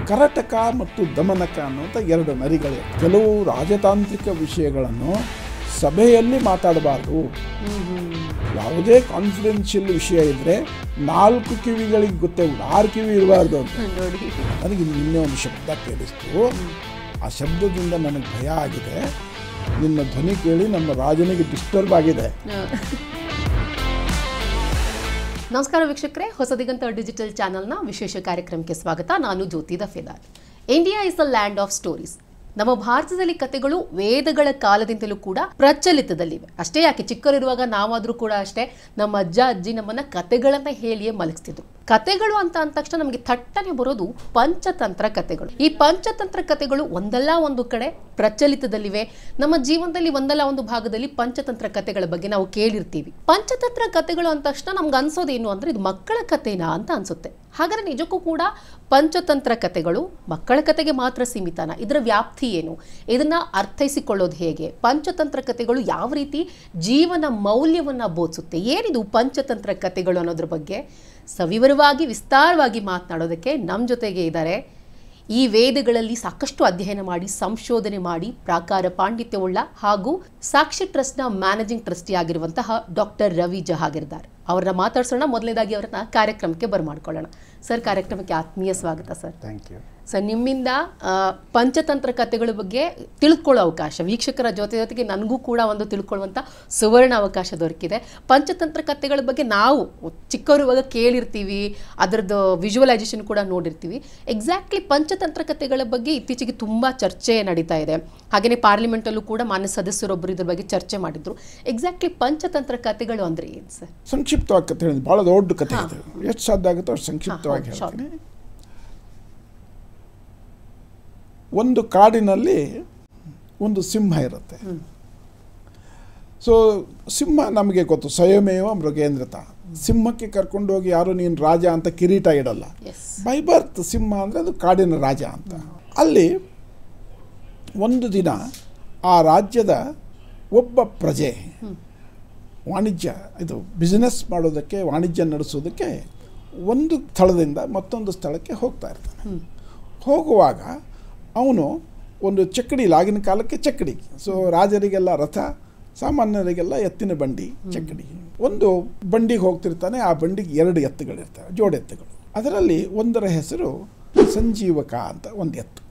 ಕರಟಕ ಮತ್ತು ದಮನಕ ಅನ್ನುವಂಥ ಎರಡು ನರಿಗಳಿವೆ. ಕೆಲವು ರಾಜತಾಂತ್ರಿಕ ವಿಷಯಗಳನ್ನು ಸಭೆಯಲ್ಲಿ ಮಾತಾಡಬಾರ್ದು. ಯಾವುದೇ ಕಾನ್ಫಿಡೆನ್ಷಿಯಲ್ ವಿಷಯ ಇದ್ದರೆ 4 ಕಿವಿಗಳಿಗೆ ಗೊತ್ತೇ 6 ಕಿವಿ ಇರಬಾರ್ದು ಅಂತ. ನನಗೆ ನಿನ್ನೆ ಒಂದು ಶಬ್ದ ಕೇಳಿಸ್ತು. ಆ ಶಬ್ದದಿಂದ ನನಗೆ ಭಯ ಆಗಿದೆ. ನಿನ್ನ ಧ್ವನಿ ಕೇಳಿ ನಮ್ಮ ರಾಜನಿಗೆ ಡಿಸ್ಟರ್ಬ್ ಆಗಿದೆ. ನಮಸ್ಕಾರ ವೀಕ್ಷಕರೇ, ಹೊಸದಿಗಂತ ಡಿಜಿಟಲ್ ಚಾನೆಲ್ನ ವಿಶೇಷ ಕಾರ್ಯಕ್ರಮಕ್ಕೆ ಸ್ವಾಗತ. ನಾನು Jyoti Dafedar. India is a land of stories. ನಮ್ಮ ಭಾರತದಲ್ಲಿ ಕಥೆಗಳು ವೇದಗಳ ಕಾಲದಿಂದಲೂ ಕೂಡ ಪ್ರಚಲಿತದಲ್ಲಿವೆ. ಅಷ್ಟೇ ಯಾಕೆ, ಚಿಕ್ಕವರಿರುವಾಗ ನಾವಾದರೂ ಕೂಡ ಅಷ್ಟೇ ನಮ್ಮ ಅಜ್ಜ ಅಜ್ಜಿ ನಮ್ಮನ್ನ ಕಥೆಗಳನ್ನ ಹೇಳಿಯೇ ಮಲಗಿಸ್ತಿದ್ರು. ಕಥೆಗಳು ಅಂತ ಅಂದ ತಕ್ಷಣ ನಮಗೆ ಥಟ್ಟನೆ ಬರೋದು ಪಂಚತಂತ್ರ ಕಥೆಗಳು. ಈ ಪಂಚತಂತ್ರ ಕಥೆಗಳು ಒಂದಲ್ಲ ಒಂದು ಕಡೆ ಪ್ರಚಲಿತದಲ್ಲಿವೆ. ನಮ್ಮ ಜೀವನದಲ್ಲಿ ಒಂದಲ್ಲ ಒಂದು ಭಾಗದಲ್ಲಿ ಪಂಚತಂತ್ರ ಕಥೆಗಳ ಬಗ್ಗೆ ನಾವು ಕೇಳಿರ್ತೀವಿ. ಪಂಚತಂತ್ರ ಕಥೆಗಳು ಅಂದ ತಕ್ಷಣ ನಮ್ಗೆ ಅನ್ಸೋದೇನು ಅಂದ್ರೆ ಇದು ಮಕ್ಕಳ ಕಥೆನಾ ಅಂತ ಅನ್ಸುತ್ತೆ. ಹಾಗಾದ್ರೆ ನಿಜಕ್ಕೂ ಕೂಡ ಪಂಚತಂತ್ರ ಕಥೆಗಳು ಮಕ್ಕಳ ಕಥೆಗೆ ಮಾತ್ರ ಸೀಮಿತನ? ಇದರ ವ್ಯಾಪ್ತಿ ಏನು? ಇದನ್ನ ಅರ್ಥೈಸಿಕೊಳ್ಳೋದು ಹೇಗೆ? ಪಂಚತಂತ್ರ ಕಥೆಗಳು ಯಾವ ರೀತಿ ಜೀವನ ಮೌಲ್ಯವನ್ನ ಬೋಧಿಸುತ್ತೆ? ಏನಿದು ಪಂಚತಂತ್ರ ಕಥೆಗಳು ಅನ್ನೋದ್ರ ಬಗ್ಗೆ ಸವಿವರವಾಗಿ ವಿಸ್ತಾರವಾಗಿ ಮಾತನಾಡೋದಕ್ಕೆ ನಮ್ಮ ಜೊತೆಗೆ ಇದ್ದಾರೆ. ಈ ವೇದಗಳಲ್ಲಿ ಸಾಕಷ್ಟು ಅಧ್ಯಯನ ಮಾಡಿ ಸಂಶೋಧನೆ ಮಾಡಿ ಪ್ರಾಕಾರ ಪಾಂಡಿತ್ಯವುಳ್ಳ ಹಾಗೂ ಸಾಕ್ಷಿ ಟ್ರಸ್ಟ್ನ ಮ್ಯಾನೇಜಿಂಗ್ ಟ್ರಸ್ಟಿ ಆಗಿರುವಂತಹ ಡಾಕ್ಟರ್ ರವಿ ಜಹಾಗಿರ್ದಾರ್. ಅವ್ರನ್ನ ಮಾತಾಡ್ಸೋಣ. ಮೊದಲನೇದಾಗಿ ಅವ್ರನ್ನ ಕಾರ್ಯಕ್ರಮಕ್ಕೆ ಬರಮಾಡ್ಕೊಳ್ಳೋಣ. ಸರ್, ಕಾರ್ಯಕ್ರಮಕ್ಕೆ ಆತ್ಮೀಯ ಸ್ವಾಗತ ಸರ್. Thank you sir. ನಿಮ್ಮಿಂದ ಪಂಚತಂತ್ರ ಕಥೆಗಳ ಬಗ್ಗೆ ತಿಳ್ಕೊಳ್ಳೋ ಅವಕಾಶ, ವೀಕ್ಷಕರ ಜೊತೆಗೆ ನನಗೂ ಕೂಡ ಒಂದು ತಿಳ್ಕೊಳ್ಳುವಂಥ ಸುವರ್ಣ ಅವಕಾಶ ದೊರಕಿದೆ. ಪಂಚತಂತ್ರ ಕಥೆಗಳ ಬಗ್ಗೆ ನಾವು ಚಿಕ್ಕವರುವಾಗ ಕೇಳಿರ್ತೀವಿ, ಅದರದ್ದು ವಿಜುವಲೈಸೇಷನ್ ಕೂಡ ನೋಡಿರ್ತೀವಿ. ಎಕ್ಸಾಕ್ಟ್ಲಿ ಪಂಚತಂತ್ರ ಕಥೆಗಳ ಬಗ್ಗೆ ಇತ್ತೀಚೆಗೆ ತುಂಬ ಚರ್ಚೆ ನಡೀತಾ ಇದೆ. ಹಾಗೆಯೇ ಪಾರ್ಲಿಮೆಂಟಲ್ಲೂ ಕೂಡ ಮಾನ್ಯ ಸದಸ್ಯರೊಬ್ಬರು ಇದ್ರ ಬಗ್ಗೆ ಚರ್ಚೆ ಮಾಡಿದ್ರು. ಎಕ್ಸಾಕ್ಟ್ಲಿ ಪಂಚತಂತ್ರ ಕಥೆಗಳು ಅಂದರೆ ಏನು ಸರ್? ಸಂಕ್ಷಿಪ್ತವಾಗಿ ಕಥೆ ಹೇಳಿದೆ. ಭಾಳ ದೊಡ್ಡ ಕಥೆ ಇದೆ. ಎಷ್ಟು ಸಾಧ್ಯ ಆಗುತ್ತೋ ಅಷ್ಟು ಸಂಕ್ಷಿಪ್ತವಾಗಿ ಹೇಳ್ತೀನಿ. ಒಂದು ಕಾಡಿನಲ್ಲಿ ಒಂದು ಸಿಂಹ ಇರುತ್ತೆ. ಸೊ ಸಿಂಹ ನಮಗೆ ಗೊತ್ತು, ಸ್ವಯಮೇವ ಮೃಗೇಂದ್ರತ. ಸಿಂಹಕ್ಕೆ ಕರ್ಕೊಂಡು ಹೋಗಿ ಯಾರು ನೀನು ರಾಜ ಅಂತ ಕಿರೀಟ ಇಡಲ್ಲ. ಬೈ ಬರ್ತ್ ಸಿಂಹ ಅಂದರೆ ಅದು ಕಾಡಿನ ರಾಜ ಅಂತ. ಅಲ್ಲಿ ಒಂದು ದಿನ ಆ ರಾಜ್ಯದ ಒಬ್ಬ ಪ್ರಜೆ ವಾಣಿಜ್ಯ ಬಿಸ್ನೆಸ್ ಮಾಡೋದಕ್ಕೆ, ವಾಣಿಜ್ಯ ನಡೆಸೋದಕ್ಕೆ ಒಂದು ಸ್ಥಳದಿಂದ ಮತ್ತೊಂದು ಸ್ಥಳಕ್ಕೆ ಹೋಗ್ತಾ ಇರ್ತಾನೆ. ಹೋಗುವಾಗ ಅವನು ಒಂದು ಚಕ್ಕಡಿ, ಆಗಿನ ಕಾಲಕ್ಕೆ ಚಕ್ಕಡಿ. ಸೊ ರಾಜರಿಗೆಲ್ಲ ರಥ, ಸಾಮಾನ್ಯರಿಗೆಲ್ಲ ಎತ್ತಿನ ಬಂಡಿ, ಚಕ್ಕಡಿ. ಒಂದು ಬಂಡಿಗೆ ಹೋಗ್ತಿರ್ತಾನೆ. ಆ ಬಂಡಿಗೆ 2 ಎತ್ತುಗಳಿರ್ತವೆ, ಜೋಡೆತ್ತುಗಳು. ಅದರಲ್ಲಿ ಒಂದರ ಹೆಸರು ಸಂಜೀವಕ ಅಂತ ಒಂದು ಎತ್ತು.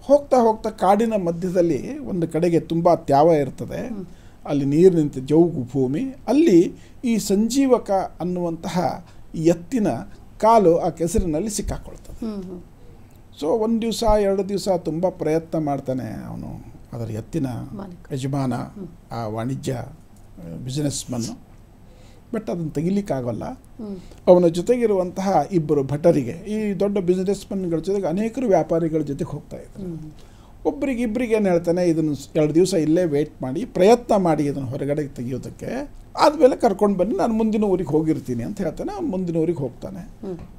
ಹೋಗ್ತಾ ಹೋಗ್ತಾ ಕಾಡಿನ ಮಧ್ಯದಲ್ಲಿ ಒಂದು ಕಡೆಗೆ ತುಂಬ ತ್ಯಾವ ಇರ್ತದೆ. ಅಲ್ಲಿ ನೀರು ನಿಂತ ಜೌಗು ಭೂಮಿ. ಅಲ್ಲಿ ಈ ಸಂಜೀವಕ ಅನ್ನುವಂತಹ ಎತ್ತಿನ ಕಾಲು ಆ ಕೆಸರಿನಲ್ಲಿ ಸಿಕ್ಕಾಕೊಳ್ತದೆ. ಸೊ 1 ದಿವಸ 2 ದಿವಸ ತುಂಬ ಪ್ರಯತ್ನ ಮಾಡ್ತಾನೆ ಅವನು, ಅದರ ಎತ್ತಿನ ಯಜಮಾನ, ಆ ವಾಣಿಜ್ಯ ಬಿಸ್ನೆಸ್ಮನ್ನು. ಬಟ್ ಅದನ್ನು ತೆಗಿಲಿಕ್ಕಾಗಲ್ಲ. ಅವನ ಜೊತೆಗಿರುವಂತಹ 2 ಭಟರಿಗೆ, ಈ ದೊಡ್ಡ ಬಿಸ್ನೆಸ್ಮನ್ಗಳ ಜೊತೆಗೆ ಅನೇಕರು ವ್ಯಾಪಾರಿಗಳ ಜೊತೆಗೆ ಹೋಗ್ತಾ ಇದ್ದಾರೆ. ಇಬ್ಬರಿಗೆ ಏನು ಹೇಳ್ತಾನೆ, ಇದನ್ನು 2 ದಿವಸ ಇಲ್ಲೇ ವೇಟ್ ಮಾಡಿ, ಪ್ರಯತ್ನ ಮಾಡಿ ಇದನ್ನು ಹೊರಗಡೆ ತೆಗೆಯೋದಕ್ಕೆ. ಆದಮೇಲೆ ಕರ್ಕೊಂಡು ಬನ್ನಿ, ನಾನು ಮುಂದಿನ ಊರಿಗೆ ಹೋಗಿರ್ತೀನಿ ಅಂತ ಹೇಳ್ತಾನೆ. ಅವ್ನು ಮುಂದಿನ ಊರಿಗೆ ಹೋಗ್ತಾನೆ.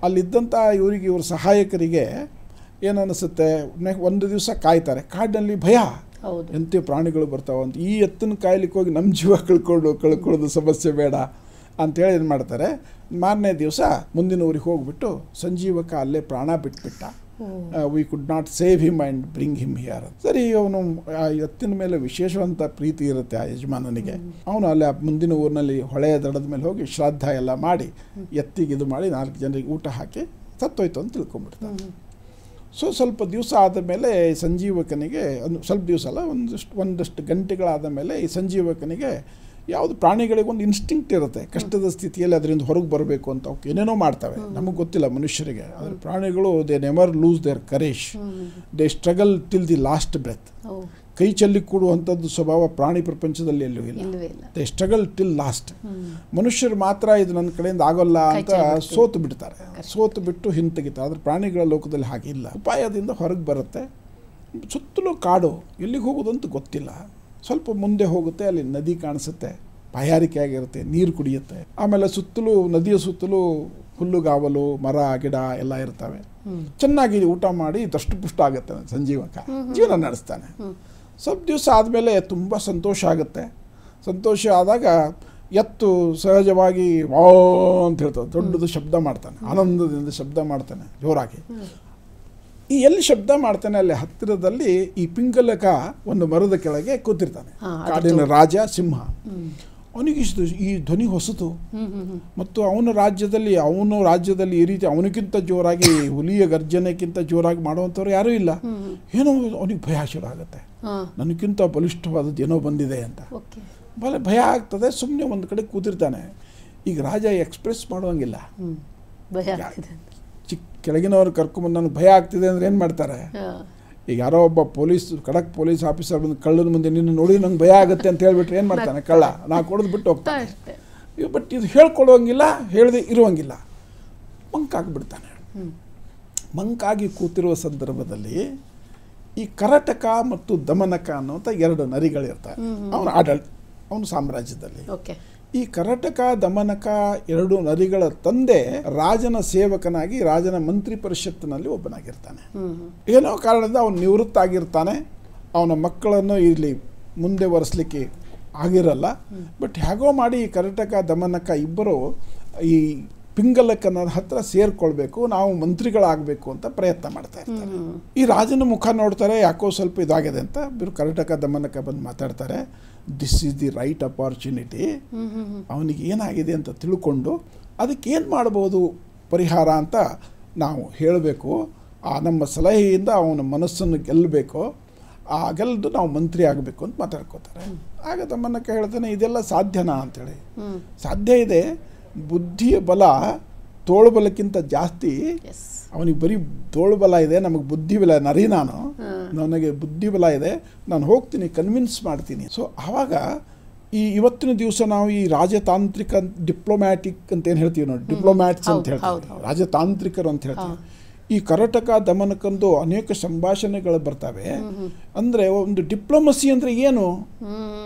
ಅಲ್ಲಿದ್ದಂಥ ಇವ್ರ ಸಹಾಯಕರಿಗೆ ಏನನ್ನಿಸುತ್ತೆ, 1 ದಿವಸ ಕಾಯ್ತಾರೆ. ಕಾಡಿನಲ್ಲಿ ಭಯ, ಎಂಥ ಪ್ರಾಣಿಗಳು ಬರ್ತಾವಂತ. ಈ ಎತ್ತನ್ನು ಕಾಯ್ಲಿಕ್ಕೆ ಹೋಗಿ ನಮ್ಮ ಜೀವ ಕಳ್ಕೊಳ್ಳೋದು ಸಮಸ್ಯೆ ಬೇಡ ಅಂತೇಳಿ ಏನು ಮಾಡ್ತಾರೆ, ಮಾರನೇ ದಿವಸ ಮುಂದಿನ ಊರಿಗೆ ಹೋಗ್ಬಿಟ್ಟು ಸಂಜೀವಕ ಅಲ್ಲೇ ಪ್ರಾಣ ಬಿಟ್ಬಿಟ್ಟ. We could not save him and bring him here. ಸರಿ, ಅವನು ಆ ಎತ್ತಿನ ಮೇಲೆ ವಿಶೇಷವಂತ ಪ್ರೀತಿ ಇರುತ್ತೆ ಆ ಯಜಮಾನನಿಗೆ. ಅವನು ಅಲ್ಲಿ ಮುಂದಿನ ಊರಿನಲ್ಲಿ ಹೊಳೆಯ ದಡದ ಮೇಲೆ ಹೋಗಿ ಶ್ರಾದ್ದ ಎಲ್ಲ ಮಾಡಿ ಎತ್ತಿಗೆ ಇದು ಮಾಡಿ 4 ಜನರಿಗೆ ಊಟ ಹಾಕಿ ಸತ್ತೋಯ್ತು ಅಂತ ತಿಳ್ಕೊಂಡ್ಬಿಡ್ತಾನೆ. ಸೊ ಸ್ವಲ್ಪ ದಿವಸ ಆದ ಮೇಲೆ ಸಂಜೀವಕನಿಗೆ, ಸ್ವಲ್ಪ ದಿವಸ ಅಲ್ಲ, ಒಂದಷ್ಟು ಗಂಟೆಗಳಾದ ಮೇಲೆ ಈ ಸಂಜೀವಕನಿಗೆ ಯಾವುದು ಪ್ರಾಣಿಗಳಿಗೆ ಒಂದು ಇನ್ಸ್ಟಿಂಕ್ಟ್ ಇರುತ್ತೆ, ಕಷ್ಟದ ಸ್ಥಿತಿಯಲ್ಲಿ ಅದರಿಂದ ಹೊರಗೆ ಬರಬೇಕು ಅಂತ. ಅವಕ್ಕೆ ಏನೇನೋ ಮಾಡ್ತವೆ, ನಮಗೆ ಗೊತ್ತಿಲ್ಲ ಮನುಷ್ಯರಿಗೆ. ಆದರೆ ಪ್ರಾಣಿಗಳು they never lose their courage, they struggle till the last breath. ಕೈ ಚೆಲ್ಲಿ ಕೂಡುವಂಥದ್ದು ಸ್ವಭಾವ ಪ್ರಾಣಿ ಪ್ರಪಂಚದಲ್ಲಿ ಎಲ್ಲೂ ಇಲ್ಲ. They struggle till last. ಮನುಷ್ಯರು ಮಾತ್ರ ಇದು ನನ್ನ ಕಡೆಯಿಂದ ಆಗೋಲ್ಲ ಅಂತ ಸೋತು ಬಿಡ್ತಾರೆ, ಸೋತು ಬಿಟ್ಟು ಹಿಂತೆಗಿತಾರೆ. ಆದರೆ ಪ್ರಾಣಿಗಳ ಲೋಕದಲ್ಲಿ ಹಾಗಿಲ್ಲ. ಉಪಾಯದಿಂದ ಹೊರಗೆ ಬರುತ್ತೆ. ಸುತ್ತಲೂ ಕಾಡು, ಎಲ್ಲಿಗೆ ಹೋಗೋದಂತ ಗೊತ್ತಿಲ್ಲ. ಸ್ವಲ್ಪ ಮುಂದೆ ಹೋಗುತ್ತೆ, ಅಲ್ಲಿ ನದಿ ಕಾಣಿಸುತ್ತೆ, ಬಾಯಾರಿಕೆ ಆಗಿರುತ್ತೆ, ನೀರು ಕುಡಿಯುತ್ತೆ. ಆಮೇಲೆ ಸುತ್ತಲೂ, ನದಿಯ ಸುತ್ತಲೂ ಹುಲ್ಲುಗಾವಲು, ಮರ ಗಿಡ ಎಲ್ಲ ಇರ್ತವೆ. ಚೆನ್ನಾಗಿ ಊಟ ಮಾಡಿ ದಷ್ಟಪುಷ್ಟ ಆಗುತ್ತೆ ಸಂಜೀವಕ, ಜೀವನ ನಡೆಸ್ತಾನೆ. ಸ್ವಲ್ಪ ದಿವಸ ಆದಮೇಲೆ ತುಂಬ ಸಂತೋಷ ಆಗುತ್ತೆ. ಸಂತೋಷ ಆದಾಗ ಎತ್ತು ಸಹಜವಾಗಿ ವಾವ್ ಅಂತ ಹೇಳ್ತದೆ, ದೊಡ್ಡದು ಶಬ್ದ ಮಾಡ್ತಾನೆ, ಆನಂದದಿಂದ ಶಬ್ದ ಮಾಡ್ತಾನೆ ಜೋರಾಗಿ. ಈ ಎಲ್ಲಿ ಶಬ್ದ ಮಾಡ್ತಾನೆ ಅಲ್ಲಿ ಹತ್ತಿರದಲ್ಲಿ ಈ ಪಿಂಗಲಕ ಒಂದು ಮರದ ಕೆಳಗೆ ಕೂತಿರ್ತಾನೆ. ಕಾಡಿನ ರಾಜ ಸಿಂಹ. ಅವನಿಗೆ ಈ ಧ್ವನಿ ಹೊಸತು ಮತ್ತು ಅವನ ರಾಜ್ಯದಲ್ಲಿ ಈ ರೀತಿ ಅವನಿಗಿಂತ ಜೋರಾಗಿ ಹುಲಿಯ ಗರ್ಜನೆಗಿಂತ ಜೋರಾಗಿ ಮಾಡುವಂಥವ್ರು ಯಾರೂ ಇಲ್ಲ. ಏನೋ ಅವನಿಗೆ ಭಯ ಶುರು ಆಗುತ್ತೆ, ನನಗಿಂತ ಬಲಿಷ್ಠವಾದದ್ದು ಏನೋ ಬಂದಿದೆ ಅಂತ ಭಯ ಆಗ್ತದೆ. ಸುಮ್ಮನೆ ಒಂದು ಕಡೆ ಕೂತಿರ್ತಾನೆ. ಈಗ ರಾಜ ಎಕ್ಸ್ಪ್ರೆಸ್ ಮಾಡುವಂಗಿಲ್ಲ, ಕೆಳಗಿನವ್ರು ಕರ್ಕೊಂಬಂದು ನನಗೆ ಭಯ ಆಗ್ತಿದೆ ಅಂದ್ರೆ ಏನು ಮಾಡ್ತಾರೆ? ಈಗ ಯಾರೋ ಒಬ್ಬ ಖಡಕ್ ಪೊಲೀಸ್ ಆಫೀಸರ್ ಬಂದು ಕಳ್ಳನ ಮುಂದೆ ನಿನ್ನ ನೋಡಿ ನಂಗೆ ಭಯ ಆಗುತ್ತೆ ಅಂತ ಹೇಳ್ಬಿಟ್ರೆ ಏನು ಮಾಡ್ತಾನೆ? ಕಳ್ಳ ನಾ ಕೊಡೋದು ಬಿಟ್ಟು ಹೋಗ್ತಾನೆ. ಬಟ್ ಇದು ಹೇಳ್ಕೊಡುವಂಗಿಲ್ಲ, ಹೇಳದೆ ಇರುವಂಗಿಲ್ಲ, ಮಂಕಾಗಿಬಿಡ್ತಾನೆ. ಮಂಕಾಗಿ ಕೂತಿರುವ ಸಂದರ್ಭದಲ್ಲಿ ಈ ಕರಟಕ ಮತ್ತು ದಮನಕ ಅನ್ನುವಂಥ 2 ನರಿಗಳಿರ್ತಾರೆ ಅವನ ಸಾಮ್ರಾಜ್ಯದಲ್ಲಿ. ಈ ಕರಟಕ ದಮನಕ 2 ನರಿಗಳ ತಂದೆ ರಾಜನ ಸೇವಕನಾಗಿ ರಾಜನ ಮಂತ್ರಿ ಪರಿಷತ್ತಿನಲ್ಲಿ ಒಬ್ಬನಾಗಿರ್ತಾನೆ. ಏನೋ ಕಾರಣದಿಂದ ಅವನು ನಿವೃತ್ತ ಆಗಿರ್ತಾನೆ. ಅವನ ಮಕ್ಕಳನ್ನು ಇಲ್ಲಿ ಮುಂದೆ ಒರೆಸಲಿಕ್ಕೆ ಆಗಿರಲ್ಲ. ಬಟ್ ಹೇಗೋ ಮಾಡಿ ಈ ಕರಟಕ ದಮನಕ ಇಬ್ಬರು ಈ ಪಿಂಗಲಕನ ಹತ್ರ ಸೇರ್ಕೊಳ್ಬೇಕು, ನಾವು ಮಂತ್ರಿಗಳಾಗಬೇಕು ಅಂತ ಪ್ರಯತ್ನ ಮಾಡ್ತಾ ಇರ್ತಾರೆ. ಈ ರಾಜನ ಮುಖ ನೋಡ್ತಾರೆ, ಯಾಕೋ ಸ್ವಲ್ಪ ಇದಾಗಿದೆ ಅಂತ. ಕರಟಕ ದಮನಕ ಬಂದು ಮಾತಾಡ್ತಾರೆ. This is the right opportunity. ಅವನಿಗೆ ಏನಾಗಿದೆ ಅಂತ ತಿಳ್ಕೊಂಡು ಅದಕ್ಕೆ ಏನು ಮಾಡ್ಬೋದು ಪರಿಹಾರ ಅಂತ ನಾವು ಹೇಳಬೇಕು. ನಮ್ಮ ಸಲಹೆಯಿಂದ ಅವನ ಮನಸ್ಸನ್ನು ಗೆಲ್ಲಬೇಕು, ಗೆಲ್ದು ನಾವು ಮಂತ್ರಿ ಆಗಬೇಕು ಅಂತ ಮಾತಾಡ್ಕೋತಾರೆ. ಆಗ ದಮನಕ ಹೇಳ್ತಾನೆ, ಇದೆಲ್ಲ ಸಾಧ್ಯನಾ ಅಂತೇಳಿ. ಸಾಧ್ಯ ಇದೆ, ಬುದ್ಧಿಯ ಬಲ ತೋಳುಬಲಕ್ಕಿಂತ ಜಾಸ್ತಿ. ಅವನಿಗೆ ಬರೀ ತೋಳುಬಲ ಇದೆ, ನಮಗೆ ಬುದ್ಧಿ ಬಲ ನರಿ ನನಗೆ ಬುದ್ಧಿ ಬಲ ಇದೆ, ನಾನು ಹೋಗ್ತೀನಿ, ಕನ್ವಿನ್ಸ್ ಮಾಡ್ತೀನಿ. ಸೊ ಆವಾಗ ಇವತ್ತಿನ ದಿವಸ ನಾವು ಈ ರಾಜತಾಂತ್ರಿಕ ಡಿಪ್ಲೊಮ್ಯಾಟಿಕ್ ಅಂತ ಏನು ಹೇಳ್ತೀವಿ ನೋಡಿ, ಡಿಪ್ಲೊಮ್ಯಾಟ್ಸ್ ಅಂತ ಹೇಳ್ತೀವಿ, ರಾಜತಾಂತ್ರಿಕರು ಅಂತ ಹೇಳ್ತೀವಿ. ಈ ಕರಟಕ ದಮನಕಂದು ಅನೇಕ ಸಂಭಾಷಣೆಗಳು ಬರ್ತವೆ. ಅಂದರೆ ಒಂದು ಡಿಪ್ಲೊಮಸಿ ಅಂದರೆ ಏನು?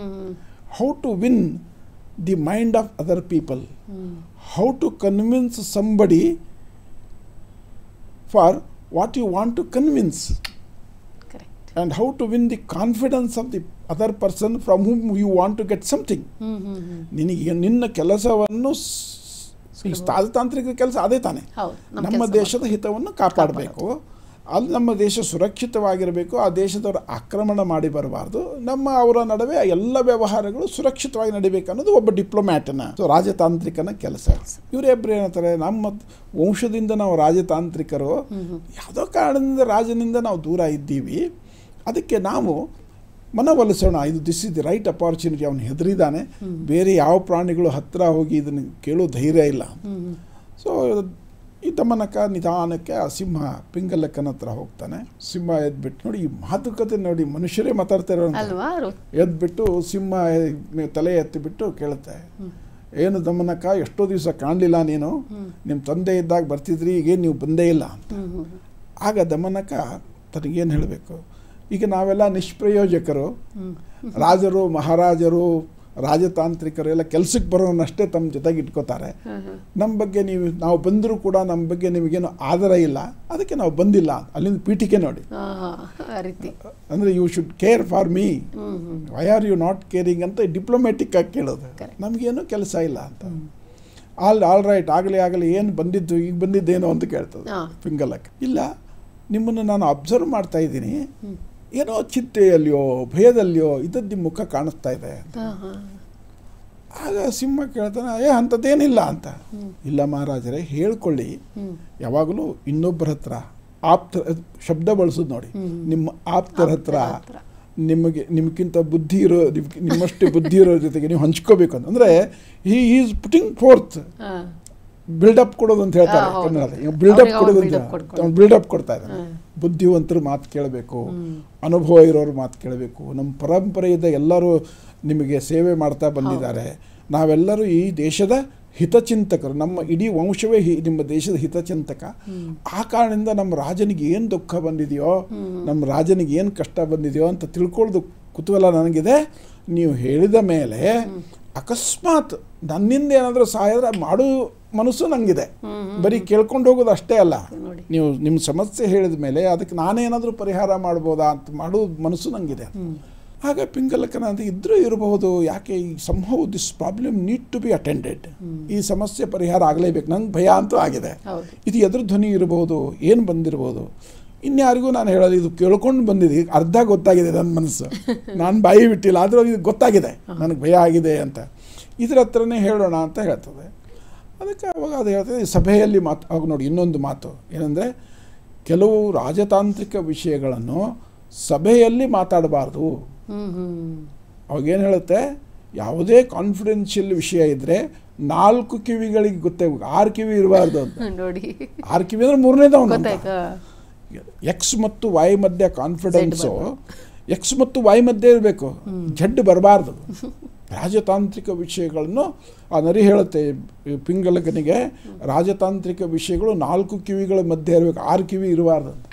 How to win the mind of other people, how to convince somebody for what you want to convince. Correct. And how to win the confidence of the other person from whom you want to get something. ನಿನ್ನ ಕೆಲಸವನ್ನು ರಾಜತಾಂತ್ರಿಕ ಕೆಲಸ ಅದೇ ತಾನೆ, ನಮ್ಮ ದೇಶದ ಹಿತವನ್ನು ಕಾಪಾಡಬೇಕು, ಅಲ್ಲಿ ನಮ್ಮ ದೇಶ ಸುರಕ್ಷಿತವಾಗಿರಬೇಕು, ಆ ದೇಶದವರು ಆಕ್ರಮಣ ಮಾಡಿ ಬರಬಾರ್ದು, ಅವರ ನಡುವೆ ಎಲ್ಲ ವ್ಯವಹಾರಗಳು ಸುರಕ್ಷಿತವಾಗಿ ನಡಿಬೇಕು ಅನ್ನೋದು ಒಬ್ಬ ಡಿಪ್ಲೊಮ್ಯಾಟನ, ರಾಜತಾಂತ್ರಿಕನ ಕೆಲಸ. ಇವರೊಬ್ಬರು ಏನಂತಾರೆ, ನಮ್ಮ ವಂಶದಿಂದ ನಾವು ರಾಜತಾಂತ್ರಿಕರು, ಯಾವುದೋ ಕಾರಣದಿಂದ ರಾಜನಿಂದ ನಾವು ದೂರ ಇದ್ದೀವಿ, ಅದಕ್ಕೆ ನಾವು ಮನವೊಲಿಸೋಣ, this is the right opportunity. ಅವನು ಹೆದರಿದ್ದಾನೆ, ಬೇರೆ ಯಾವ ಪ್ರಾಣಿಗಳು ಹತ್ತಿರ ಹೋಗಿ ಇದನ್ನು ಕೇಳೋ ಧೈರ್ಯ ಇಲ್ಲ. ಸೊ ಈ ದಮನಕ ನಿಧಾನಕ್ಕೆ ಆ ಸಿಂಹ ಪಿಂಗಲಕ್ಕನ ಹತ್ರ ಹೋಗ್ತಾನೆ. ಸಿಂಹ ಎದ್ಬಿಟ್ಟು ನೋಡಿ, ಈ ಮಾತುಕತೆ ನೋಡಿ, ಮನುಷ್ಯರೇ ಮಾತಾಡ್ತಾ ಇರೋ. ಎದ್ಬಿಟ್ಟು ಸಿಂಹ ತಲೆ ಎತ್ತಿಬಿಟ್ಟು ಕೇಳುತ್ತೆ, ಏನು ದಮನಕ, ಎಷ್ಟೋ ದಿವಸ ಕಾಣಲಿಲ್ಲ ನೀನು, ನಿಮ್ಮ ತಂದೆ ಇದ್ದಾಗ ಬರ್ತಿದ್ರಿ, ಈಗೇನು ನೀವು ಬಂದೇ ಇಲ್ಲ ಅಂತ. ಆಗ ದಮನಕ ತನಗೇನು ಹೇಳಬೇಕು, ಈಗ ನಾವೆಲ್ಲ ನಿಷ್ಪ್ರಯೋಜಕರು, ರಾಜರು ಮಹಾರಾಜರು ರಾಜತಾಂತ್ರಿಕರು ಎಲ್ಲ ಕೆಲಸಕ್ಕೆ ಬರೋನಷ್ಟೇ ತಮ್ಮ ಜೊತೆಗೆ ಇಟ್ಕೋತಾರೆ. ನಮ್ಮ ಬಗ್ಗೆ ನಾವು ಬಂದರೂ ಕೂಡ ನಮ್ಮ ಬಗ್ಗೆ ನಿಮಗೇನು ಆದರ ಇಲ್ಲ, ಅದಕ್ಕೆ ನಾವು ಬಂದಿಲ್ಲ. ಅಲ್ಲಿಂದ ಪೀಠಿಕೆ ನೋಡಿ, ಅಂದರೆ you should care for me, why are you not caring ಅಂತ ಡಿಪ್ಲೊಮ್ಯಾಟಿಕ್ ಆಗಿ ಕೇಳೋದು. ನಮಗೇನು ಕೆಲಸ ಇಲ್ಲ ಅಂತ. ಆಲ್ ರೈಟ್, ಆಗಲಿ ಏನು ಬಂದಿದ್ದು, ಈಗ ಬಂದಿದ್ದೇನೋ ಅಂತ ಕೇಳ್ತದೆ ಪಿಂಗಲಕ್ಕೆ. ಇಲ್ಲ, ನಿಮ್ಮನ್ನು ನಾನು ಅಬ್ಸರ್ವ್ ಮಾಡ್ತಾ ಇದ್ದೀನಿ, ಏನೋ ಚಿಂತೆಯಲ್ಲಿಯೋ ಭಯದಲ್ಲಿಯೋ ಇದ್ದದ್ದು ನಿಮ್ಮ ಮುಖ ಕಾಣಿಸ್ತಾ ಇದೆ. ಆಗ ಸಿಂಹ ಕೇಳ್ತಾನೆ, ಅಂಥದ್ದೇನಿಲ್ಲ ಅಂತ. ಇಲ್ಲ ಮಹಾರಾಜರೇ, ಹೇಳ್ಕೊಳ್ಳಿ, ಯಾವಾಗಲೂ ಇನ್ನೊಬ್ಬರ ಹತ್ರ ಶಬ್ದ ಬಳಸೋದು ನೋಡಿ, ನಿಮ್ಮ ಆಪ್ತರ ಹತ್ರ ನಿಮ್ಗಿಂತ ಬುದ್ಧಿ ಇರೋ, ನಿಮ್ಮಷ್ಟು ಬುದ್ಧಿ ಇರೋ ಜೊತೆಗೆ ನೀವು ಹಂಚ್ಕೋಬೇಕು ಅಂತ. ಅಂದರೆ he is putting forth, build up ಕೊಡೋದು ಅಂತ ಹೇಳ್ತಾರೆ ಕನ್ನಡದಲ್ಲಿ. ಬಿಲ್ಡಪ್ ಕೊಡ್ತಾ ಇದ್ದಾರೆ. ಬುದ್ಧಿವಂತರು ಮಾತು ಕೇಳಬೇಕು, ಅನುಭವ ಇರೋರು ಮಾತು ಕೇಳಬೇಕು. ನಮ್ಮ ಪರಂಪರೆಯಿಂದ ಎಲ್ಲರೂ ನಿಮಗೆ ಸೇವೆ ಮಾಡ್ತಾ ಬಂದಿದ್ದಾರೆ. ನಾವೆಲ್ಲರೂ ಈ ದೇಶದ ಹಿತಚಿಂತಕರು, ನಮ್ಮ ಇಡೀ ವಂಶವೇ ನಿಮ್ಮ ದೇಶದ ಹಿತಚಿಂತಕ. ಆ ಕಾರಣದಿಂದ ನಮ್ಮ ರಾಜನಿಗೆ ಏನು ದುಃಖ ಬಂದಿದೆಯೋ, ನಮ್ಮ ರಾಜನಿಗೆ ಏನು ಕಷ್ಟ ಬಂದಿದೆಯೋ ಅಂತ ತಿಳ್ಕೊಳ್ಳೋದು ಕುತೂಹಲ ನನಗಿದೆ. ನೀವು ಹೇಳಿದ ಮೇಲೆ ಅಕಸ್ಮಾತ್ ನನ್ನಿಂದ ಏನಾದರೂ ಸಹಾಯ ಮಾಡೋ ಮನಸ್ಸು ನನಗಿದೆ. ಬರೀ ಕೇಳ್ಕೊಂಡು ಹೋಗೋದು ಅಷ್ಟೇ ಅಲ್ಲ, ನೀವು ನಿಮ್ಮ ಸಮಸ್ಯೆ ಹೇಳಿದ ಮೇಲೆ ಅದಕ್ಕೆ ನಾನೇನಾದರೂ ಪರಿಹಾರ ಮಾಡ್ಬೋದಾ ಅಂತ ಮಾಡೋ ಮನಸ್ಸು ನನಗಿದೆ. ಆಗ ಪಿಂಗಲಕನ ಇದ್ರೂ ಇರಬಹುದು, ಯಾಕೆ ಈ somehow this problem need to be attended, ಈ ಸಮಸ್ಯೆ ಪರಿಹಾರ ಆಗಲೇಬೇಕು, ನಂಗೆ ಭಯ ಅಂತೂ ಆಗಿದೆ. ಇದು ಎದುರು ಧ್ವನಿ ಇರಬಹುದು, ಏನು ಬಂದಿರಬಹುದು. ಇನ್ಯಾರಿಗೂ ನಾನು ಹೇಳೋದು ಇದು ಕೇಳ್ಕೊಂಡು ಬಂದಿದ್ದೆ, ಅರ್ಧ ಗೊತ್ತಾಗಿದೆ ನನ್ನ ಮನಸ್ಸು, ನಾನು ಬಾಯಿ ಬಿಟ್ಟಿಲ್ಲ, ಆದರೂ ಇದು ಗೊತ್ತಾಗಿದೆ ನನಗೆ ಭಯ ಆಗಿದೆ ಅಂತ. ಇದ್ರ ಹತ್ರನೇ ಹೇಳೋಣ ಅಂತ ಹೇಳ್ತದೆ. ಅದಕ್ಕೆ ಅವಾಗ ಅದು ಹೇಳ್ತದೆ ಸಭೆಯಲ್ಲಿ ಅವಾಗ ನೋಡಿ ಇನ್ನೊಂದು ಮಾತು ಏನಂದರೆ, ಕೆಲವು ರಾಜತಾಂತ್ರಿಕ ವಿಷಯಗಳನ್ನು ಸಭೆಯಲ್ಲಿ ಮಾತಾಡಬಾರ್ದು. ಅವಾಗೇನು ಹೇಳುತ್ತೆ, ಯಾವುದೇ ಕಾನ್ಫಿಡೆನ್ಷಿಯಲ್ ವಿಷಯ ಇದ್ದರೆ 4 ಕಿವಿಗಳಿಗೆ ಗೊತ್ತಾಗ, 6 ಕಿವಿ ಇರಬಾರ್ದು ಅಂತ. ನೋಡಿ 6 ಕಿವಿ ಅಂದರೆ ಮೂರನೇದವನು. ಎಕ್ಸ್ ಮತ್ತು ವೈ ಮಧ್ಯೆ ಕಾನ್ಫಿಡೆನ್ಸು ಎಕ್ಸ್ ಮತ್ತು ವೈ ಮಧ್ಯೆ ಇರಬೇಕು, ಜಡ್ ಬರಬಾರ್ದು. ರಾಜತಾಂತ್ರಿಕ ವಿಷಯಗಳನ್ನು ಆ ನರಿ ಹೇಳುತ್ತೆ ಪಿಂಗಲಕನಿಗೆ, ರಾಜತಾಂತ್ರಿಕ ವಿಷಯಗಳು 4 ಕಿವಿಗಳ ಮಧ್ಯೆ ಇರಬೇಕು, 6 ಕಿವಿ ಇರಬಾರ್ದು ಅಂತ.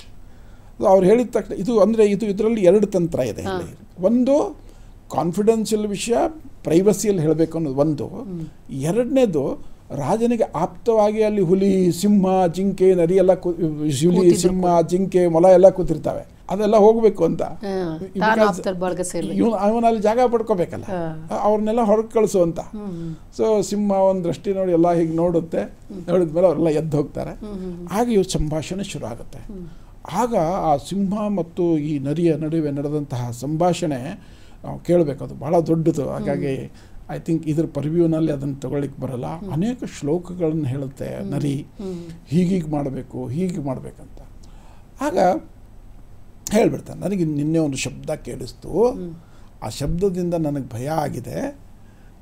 ಅವ್ರು ಹೇಳಿದ ತಕ್ಷಣ ಇದು ಅಂದರೆ ಇದರಲ್ಲಿ 2 ತಂತ್ರ ಇದೆ. ಒಂದು ಕಾನ್ಫಿಡೆನ್ಷಿಯಲ್ ವಿಷಯ ಪ್ರೈವಸಿಯಲ್ಲಿ ಹೇಳಬೇಕು ಅನ್ನೋದು ಒಂದು. ಎರಡನೇದು ರಾಜನಿಗೆ ಆಪ್ತವಾಗಿ ಅಲ್ಲಿ ಹುಲಿ, ಸಿಂಹ, ಜಿಂಕೆ, ನರಿ ಎಲ್ಲ ಹುಲಿ, ಸಿಂಹ, ಜಿಂಕೆ, ಮೊಲ ಎಲ್ಲ ಕೂತಿರ್ತವೆ, ಅದೆಲ್ಲ ಹೋಗಬೇಕು ಅಂತ. ಅವನಲ್ಲಿ ಜಾಗ ಪಡ್ಕೋಬೇಕಲ್ಲ, ಅವ್ರನ್ನೆಲ್ಲ ಹೊರಗೆ ಕಳಿಸು ಅಂತ. ಸೊ ಸಿಂಹ ಒಂದು ದೃಷ್ಟಿ ನೋಡಿ ಎಲ್ಲ ಹೀಗೆ ನೋಡುತ್ತೆ, ನೋಡಿದ್ಮೇಲೆ ಅವರೆಲ್ಲ ಎದ್ದು ಹೋಗ್ತಾರೆ. ಆಗ ಇವ್ರ ಸಂಭಾಷಣೆ ಶುರು ಆಗುತ್ತೆ. ಆಗ ಆ ಸಿಂಹ ಮತ್ತು ಈ ನರಿಯ ನಡುವೆ ನಡೆದಂತಹ ಸಂಭಾಷಣೆ ನಾವು ಕೇಳಬೇಕು, ಅದು ಭಾಳ ದೊಡ್ಡದು. ಹಾಗಾಗಿ ಐ ಥಿಂಕ್ ಇದ್ರ ಪರ್ವ್ಯೂನಲ್ಲಿ ಅದನ್ನು ತಗೊಳ್ಳಿಕ್ಕೆ ಬರಲ್ಲ. ಅನೇಕ ಶ್ಲೋಕಗಳನ್ನು ಹೇಳುತ್ತೆ ನರಿ, ಹೀಗೀಗೆ ಮಾಡಬೇಕು, ಹೀಗೆ ಮಾಡಬೇಕಂತ. ಆಗ ಹೇಳ್ಬಿಡ್ತಾನೆ, ನನಗೆ ನಿನ್ನೆ ಒಂದು ಶಬ್ದ ಕೇಳಿಸ್ತು, ಆ ಶಬ್ದದಿಂದ ನನಗೆ ಭಯ ಆಗಿದೆ,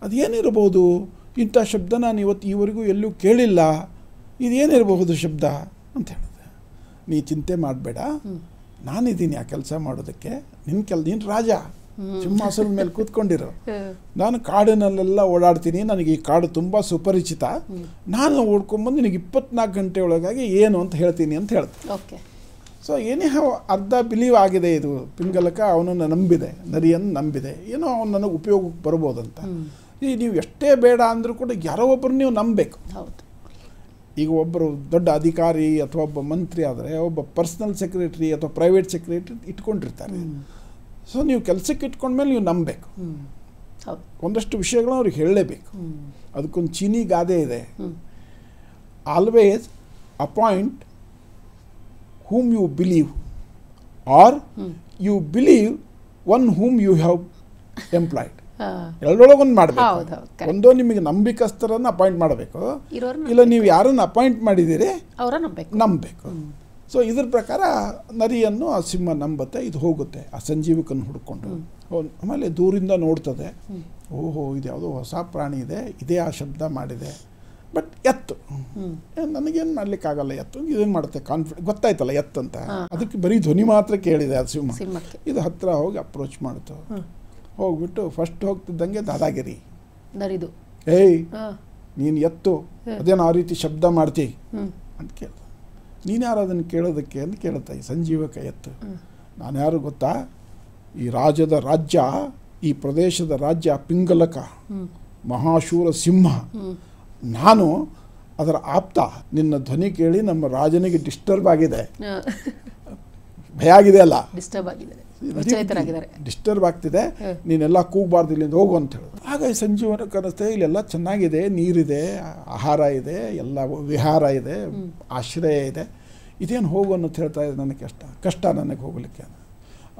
ಅದೇನಿರಬಹುದು, ಇಂಥ ಶಬ್ದ ನಾನು ಈವರೆಗೂ ಎಲ್ಲೂ ಕೇಳಿಲ್ಲ, ಇದೇನಿರಬಹುದು ಶಬ್ದ ಅಂತ ಹೇಳಿದೆ. ನೀ ಚಿಂತೆ ಮಾಡಬೇಡ, ನಾನಿದ್ದೀನಿ ಆ ಕೆಲಸ ಮಾಡೋದಕ್ಕೆ, ನೀನು ರಾಜ, ಸಿಂಹಾಸನದ ಮೇಲೆ ಕೂತ್ಕೊಂಡಿರೋ, ನಾನು ಕಾಡಿನಲ್ಲೆಲ್ಲ ಓಡಾಡ್ತೀನಿ, ನನಗೆ ಈ ಕಾಡು ತುಂಬ ಸುಪರಿಚಿತ, ನಾನು ಓಡ್ಕೊಂಡ್ಬಂದು ನಿನಗೆ 24 ಗಂಟೆ ಒಳಗಾಗಿ ಏನು ಅಂತ ಹೇಳ್ತೀನಿ ಅಂತ ಹೇಳ್ತೀನಿ. ಸೊ ಏನೇ ಅರ್ಧ ಬಿಲೀವ್ ಆಗಿದೆ ಇದು. ಪಿಂಗಲಕ ಅವನನ್ನು ನಂಬಿದೆ, ನರಿಯನ್ನು ನಂಬಿದೆ, ಏನೋ ಅವನು ನನಗೆ ಉಪಯೋಗಕ್ಕೆ ಬರ್ಬೋದಂತ. ಈಗ ನೀವು ಎಷ್ಟೇ ಬೇಡ ಅಂದರೂ ಕೂಡ ಯಾರೋ ಒಬ್ಬರು ನೀವು ನಂಬಬೇಕು. ಈಗ ಒಬ್ಬರು ದೊಡ್ಡ ಅಧಿಕಾರಿ ಅಥವಾ ಒಬ್ಬ ಮಂತ್ರಿ ಆದರೆ ಒಬ್ಬ ಪರ್ಸನಲ್ ಸೆಕ್ರೆಟರಿ ಅಥವಾ ಪ್ರೈವೇಟ್ ಸೆಕ್ರೆಟರಿ ಇಟ್ಕೊಂಡಿರ್ತಾರೆ. ಸೊ ನೀವು ಕೆಲಸಕ್ಕೆ ಇಟ್ಕೊಂಡ್ಮೇಲೆ ನೀವು ನಂಬಬೇಕು, ಒಂದಷ್ಟು ವಿಷಯಗಳನ್ನ ಅವ್ರಿಗೆ ಹೇಳಲೇಬೇಕು. ಅದಕ್ಕೊಂದು ಚೀನಿ ಗಾದೆ ಇದೆ, always appoint whom you believe or you believe one whom you have employed. ಎರಡರೊಳಗೊಂದು ಮಾಡಬೇಕು. ಒಂದೋ ನಿಮಗೆ ನಂಬಿಕಸ್ಥರನ್ನು ಅಪಾಯಿಂಟ್ ಮಾಡಬೇಕು, ಇಲ್ಲ ನೀವು ಯಾರನ್ನು ಅಪಾಯಿಂಟ್ ಮಾಡಿದ್ದೀರಿ ನಂಬಬೇಕು. ಸೊ ಇದ್ರ ಪ್ರಕಾರ ನರಿಯನ್ನು ಆ ಸಿಂಹ ನಂಬುತ್ತೆ, ಇದು ಹೋಗುತ್ತೆ ಆ ಸಂಜೀವಕನ್ನು ಹುಡ್ಕೊಂಡು. ಆಮೇಲೆ ದೂರಿಂದ ನೋಡ್ತದೆ, ಓಹೋ ಇದು ಯಾವುದೋ ಹೊಸ ಪ್ರಾಣಿ ಇದೆ, ಇದೇ ಆ ಶಬ್ದ ಮಾಡಿದೆ. ಬಟ್ ಎತ್ತು ನನಗೇನು ಮಾಡ್ಲಿಕ್ಕಾಗಲ್ಲ, ಎತ್ತು ಇದೇನು ಮಾಡುತ್ತೆ, ಗೊತ್ತಾಯ್ತಲ್ಲ ಎತ್ತಂತ. ಅದಕ್ಕೆ ಬರೀ ಧ್ವನಿ ಮಾತ್ರ ಕೇಳಿದೆ ಅದು ಸಿಂಹ. ಇದು ಹತ್ತಿರ ಹೋಗಿ ಅಪ್ರೋಚ್ ಮಾಡ್ತು. ಹೋಗ್ಬಿಟ್ಟು ಫಸ್ಟ್ ಹೋಗ್ತಿದ್ದಂಗೆ ದಾದಾಗಿರಿ, ಏಯ್ ನೀನು ಎತ್ತು, ಅದೇನು ಆ ರೀತಿ ಶಬ್ದ ಮಾಡ್ತಿ ಅಂತ ಕೇಳ್ದ. ನೀನು ಯಾರು ಅದನ್ನು ಕೇಳೋದಕ್ಕೆ ಅಂತ ಕೇಳುತ್ತೆ ಈ ಸಂಜೀವಕ ಎತ್ತು. ನಾನು ಯಾರು ಗೊತ್ತಾ, ಈ ರಾಜ್ಯ ಈ ಪ್ರದೇಶದ ರಾಜ್ಯ ಪಿಂಗಲಕ, ಮಹಾಶೂರ ಸಿಂಹ, ನಾನು ಅದರ ಆಪ್ತ. ನಿನ್ನ ಧ್ವನಿ ಕೇಳಿ ನಮ್ಮ ರಾಜನಿಗೆ ಡಿಸ್ಟರ್ಬ್ ಆಗಿದೆ, ಭಯ ಆಗಿದೆ, ಅಲ್ಲ ಡಿಸ್ಟರ್ಬ್ ಆಗ್ತಿದೆ, ನೀನೆಲ್ಲ ಕೂಗಬಾರ್ದು, ಇಲ್ಲಿಂದ ಹೋಗು ಅಂತ ಹೇಳೋದು. ಆಗ ಸಂಜೀವನ ಕನಸ್ತೆ, ಇಲ್ಲೆಲ್ಲ ಚೆನ್ನಾಗಿದೆ, ನೀರಿದೆ, ಆಹಾರ ಇದೆ, ಎಲ್ಲ ವಿಹಾರ ಇದೆ, ಆಶ್ರಯ ಇದೆ, ಇದೇನು ಹೋಗು ಅನ್ನೋದು ಹೇಳ್ತಾ ಇದೆ. ನನಗೆ ಕಷ್ಟ ನನಗೆ ಹೋಗಲಿಕ್ಕೆ.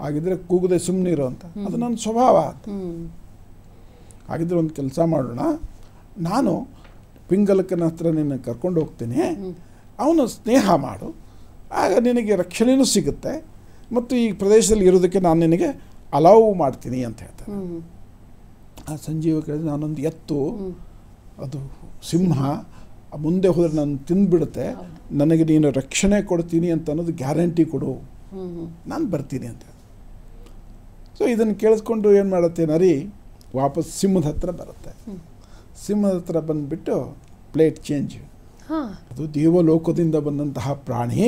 ಹಾಗಿದ್ರೆ ಕೂಗದೆ ಸುಮ್ಮನಿರೋ ಅಂತ, ಅದು ನನ್ನ ಸ್ವಭಾವ ಅಂತ. ಹಾಗಿದ್ರೆ ಒಂದು ಕೆಲಸ ಮಾಡೋಣ, ನಾನು ಪಿಂಗಲಕನ ಹತ್ರ ನಿನ್ನ ಕರ್ಕೊಂಡು ಹೋಗ್ತೀನಿ, ಅವನು ಸ್ನೇಹ ಮಾಡು, ಆಗ ನಿನಗೆ ರಕ್ಷಣೆಯೂ ಸಿಗುತ್ತೆ, ಮತ್ತು ಈ ಪ್ರದೇಶದಲ್ಲಿ ಇರೋದಕ್ಕೆ ನಾನು ನಿನಗೆ ಅಲೌವ್ ಮಾಡ್ತೀನಿ ಅಂತ ಹೇಳ್ತಾನೆ. ಆ ಸಂಜೀವ ಕೇಳಿದ್ರೆ, ನಾನೊಂದು ಎತ್ತು, ಅದು ಸಿಂಹ, ಮುಂದೆ ಹೋದರೆ ನಾನು ತಿಂದುಬಿಡುತ್ತೆ, ನನಗೆ ನೀನು ರಕ್ಷಣೆ ಕೊಡ್ತೀನಿ ಅಂತ ಅನ್ನೋದು ಗ್ಯಾರಂಟಿ ಕೊಡು, ನಾನು ಬರ್ತೀನಿ ಅಂತ. ಸೊ ಇದನ್ನು ಕೇಳಿಸ್ಕೊಂಡು ಏನು ಮಾಡುತ್ತೆ ನರಿ, ವಾಪಸ್ ಸಿಂಹದ ಹತ್ರ ಬರುತ್ತೆ. ಸಿಂಹದ ಹತ್ರ ಬಂದುಬಿಟ್ಟು ಪ್ಲೇಟ್ ಚೇಂಜ್. ಅದು ದೇವಲೋಕದಿಂದ ಬಂದಂತಹ ಪ್ರಾಣಿ,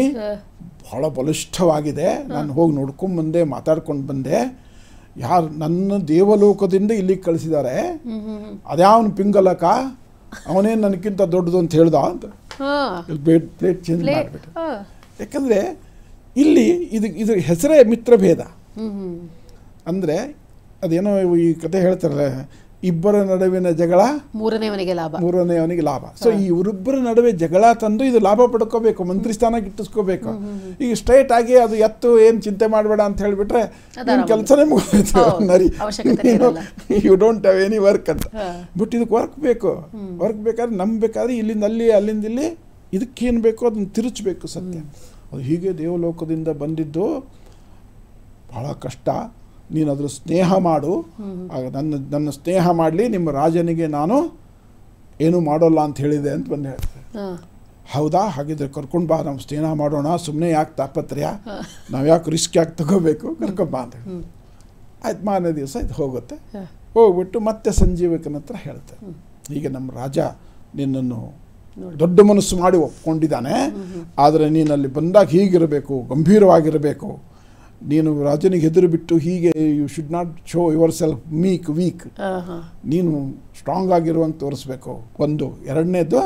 ಬಹಳ ಬಲಿಷ್ಠವಾಗಿದೆ, ನಾನು ಹೋಗಿ ನೋಡ್ಕೊಂಡ್ಬಂದೆ, ಮಾತಾಡ್ಕೊಂಡು ಬಂದೆ, ಯಾರು ನನ್ನ ದೇವಲೋಕದಿಂದ ಇಲ್ಲಿಗೆ ಕಳಿಸಿದ್ದಾರೆ, ಅದ್ಯಾವನು ಪಿಂಗಲಕ, ಅವನೇನು ನನಗಿಂತ ದೊಡ್ಡದು ಅಂತ ಹೇಳ್ದ ಅಂತ ಪ್ಲೇಟ್ ಚೇಂಜ್ ಮಾಡಿಬಿಟ್ಟು. ಯಾಕಂದರೆ ಇಲ್ಲಿ ಇದ್ರ ಹೆಸರೇ ಮಿತ್ರಭೇದ. ಅಂದರೆ ಅದೇನೋ ಈ ಕತೆ ಹೇಳ್ತಾರಲ್ಲ, ಇಬ್ಬರ ನಡುವಿನ ಜಗಳ ಮೂರನೆಯವನಿಗೆ ಲಾಭ. ಸೊ ಈ ಇವರಿಬ್ಬರ ನಡುವೆ ಜಗಳ ತಂದು ಇದು ಲಾಭ ಪಡ್ಕೋಬೇಕು, ಮಂತ್ರಿ ಸ್ಥಾನಕ್ಕೆ ಇಟ್ಟಿಸ್ಕೋಬೇಕು. ಈಗ ಸ್ಟ್ರೈಟ್ ಆಗಿ ಅದು ಎತ್ತು ಏನು ಚಿಂತೆ ಮಾಡಬೇಡ ಅಂತ ಹೇಳಿಬಿಟ್ರೆ ಕೆಲಸನೇ ಮುಗಿದೋಯ್ತು. ನರಿ you don't have any work ಅಂತ. ಬಟ್ ಇದಕ್ಕೆ ವರ್ಕ್ ಬೇಕು. ವರ್ಕ್ ಬೇಕಾದ್ರೆ ನಂಬಬೇಕಾದ್ರೆ ಇಲ್ಲಿಂದ ಅಲ್ಲಿ ಅಲ್ಲಿಂದ ಇಲ್ಲಿ ಇದಕ್ಕೇನು ಬೇಕೋ ಅದನ್ನು ತಿರುಚಬೇಕು. ಸತ್ಯ ಅದು ಹೀಗೆ ದೇವಲೋಕದಿಂದ ಬಂದಿದ್ದು ಬಹಳ ಕಷ್ಟ. ನೀನು ಅದ್ರ ಸ್ನೇಹ ಮಾಡು, ಆಗ ನನ್ನ ಸ್ನೇಹ ಮಾಡಲಿ, ನಿಮ್ಮ ರಾಜನಿಗೆ ನಾನು ಏನೂ ಮಾಡೋಲ್ಲ ಅಂತ ಹೇಳಿದೆ ಅಂತ ಬಂದು ಹೇಳ್ತಾರೆ. ಹೌದಾ, ಹಾಗಿದ್ರೆ ಕರ್ಕೊಂಡು ಬಾ, ನಾವು ಸ್ನೇಹ ಮಾಡೋಣ, ಸುಮ್ಮನೆ ಯಾಕೆ ತಾಪತ್ರಯ, ನಾವು ಯಾಕೆ ರಿಸ್ಕ್ ಯಾಕೆ ತಗೋಬೇಕು, ಕರ್ಕೊಂಬಾ ಅಂತ. ಆಯ್ತು, ಮಾರನೇ ದಿವಸ ಇದು ಹೋಗುತ್ತೆ. ಹೋಗ್ಬಿಟ್ಟು ಮತ್ತೆ ಸಂಜೀವಕನ ಹತ್ರ ಹೇಳ್ತಾರೆ, ಈಗ ನಮ್ಮ ರಾಜ ನಿನ್ನನ್ನು ದೊಡ್ಡ ಮನಸ್ಸು ಮಾಡಿ ಒಪ್ಕೊಂಡಿದ್ದಾನೆ, ಆದರೆ ನೀನಲ್ಲಿ ಬಂದಾಗ ಹೀಗಿರಬೇಕು, ಗಂಭೀರವಾಗಿರಬೇಕು. ನೀನು ರಾಜನಿಗೆ ಹೆದರು ಬಿಟ್ಟು ಹೀಗೆ you should not show yourself weak. ನೀನು ಸ್ಟ್ರಾಂಗ್ ಆಗಿರುವಂಗೆ ತೋರಿಸ್ಬೇಕು. ಒಂದು. ಎರಡನೇದು,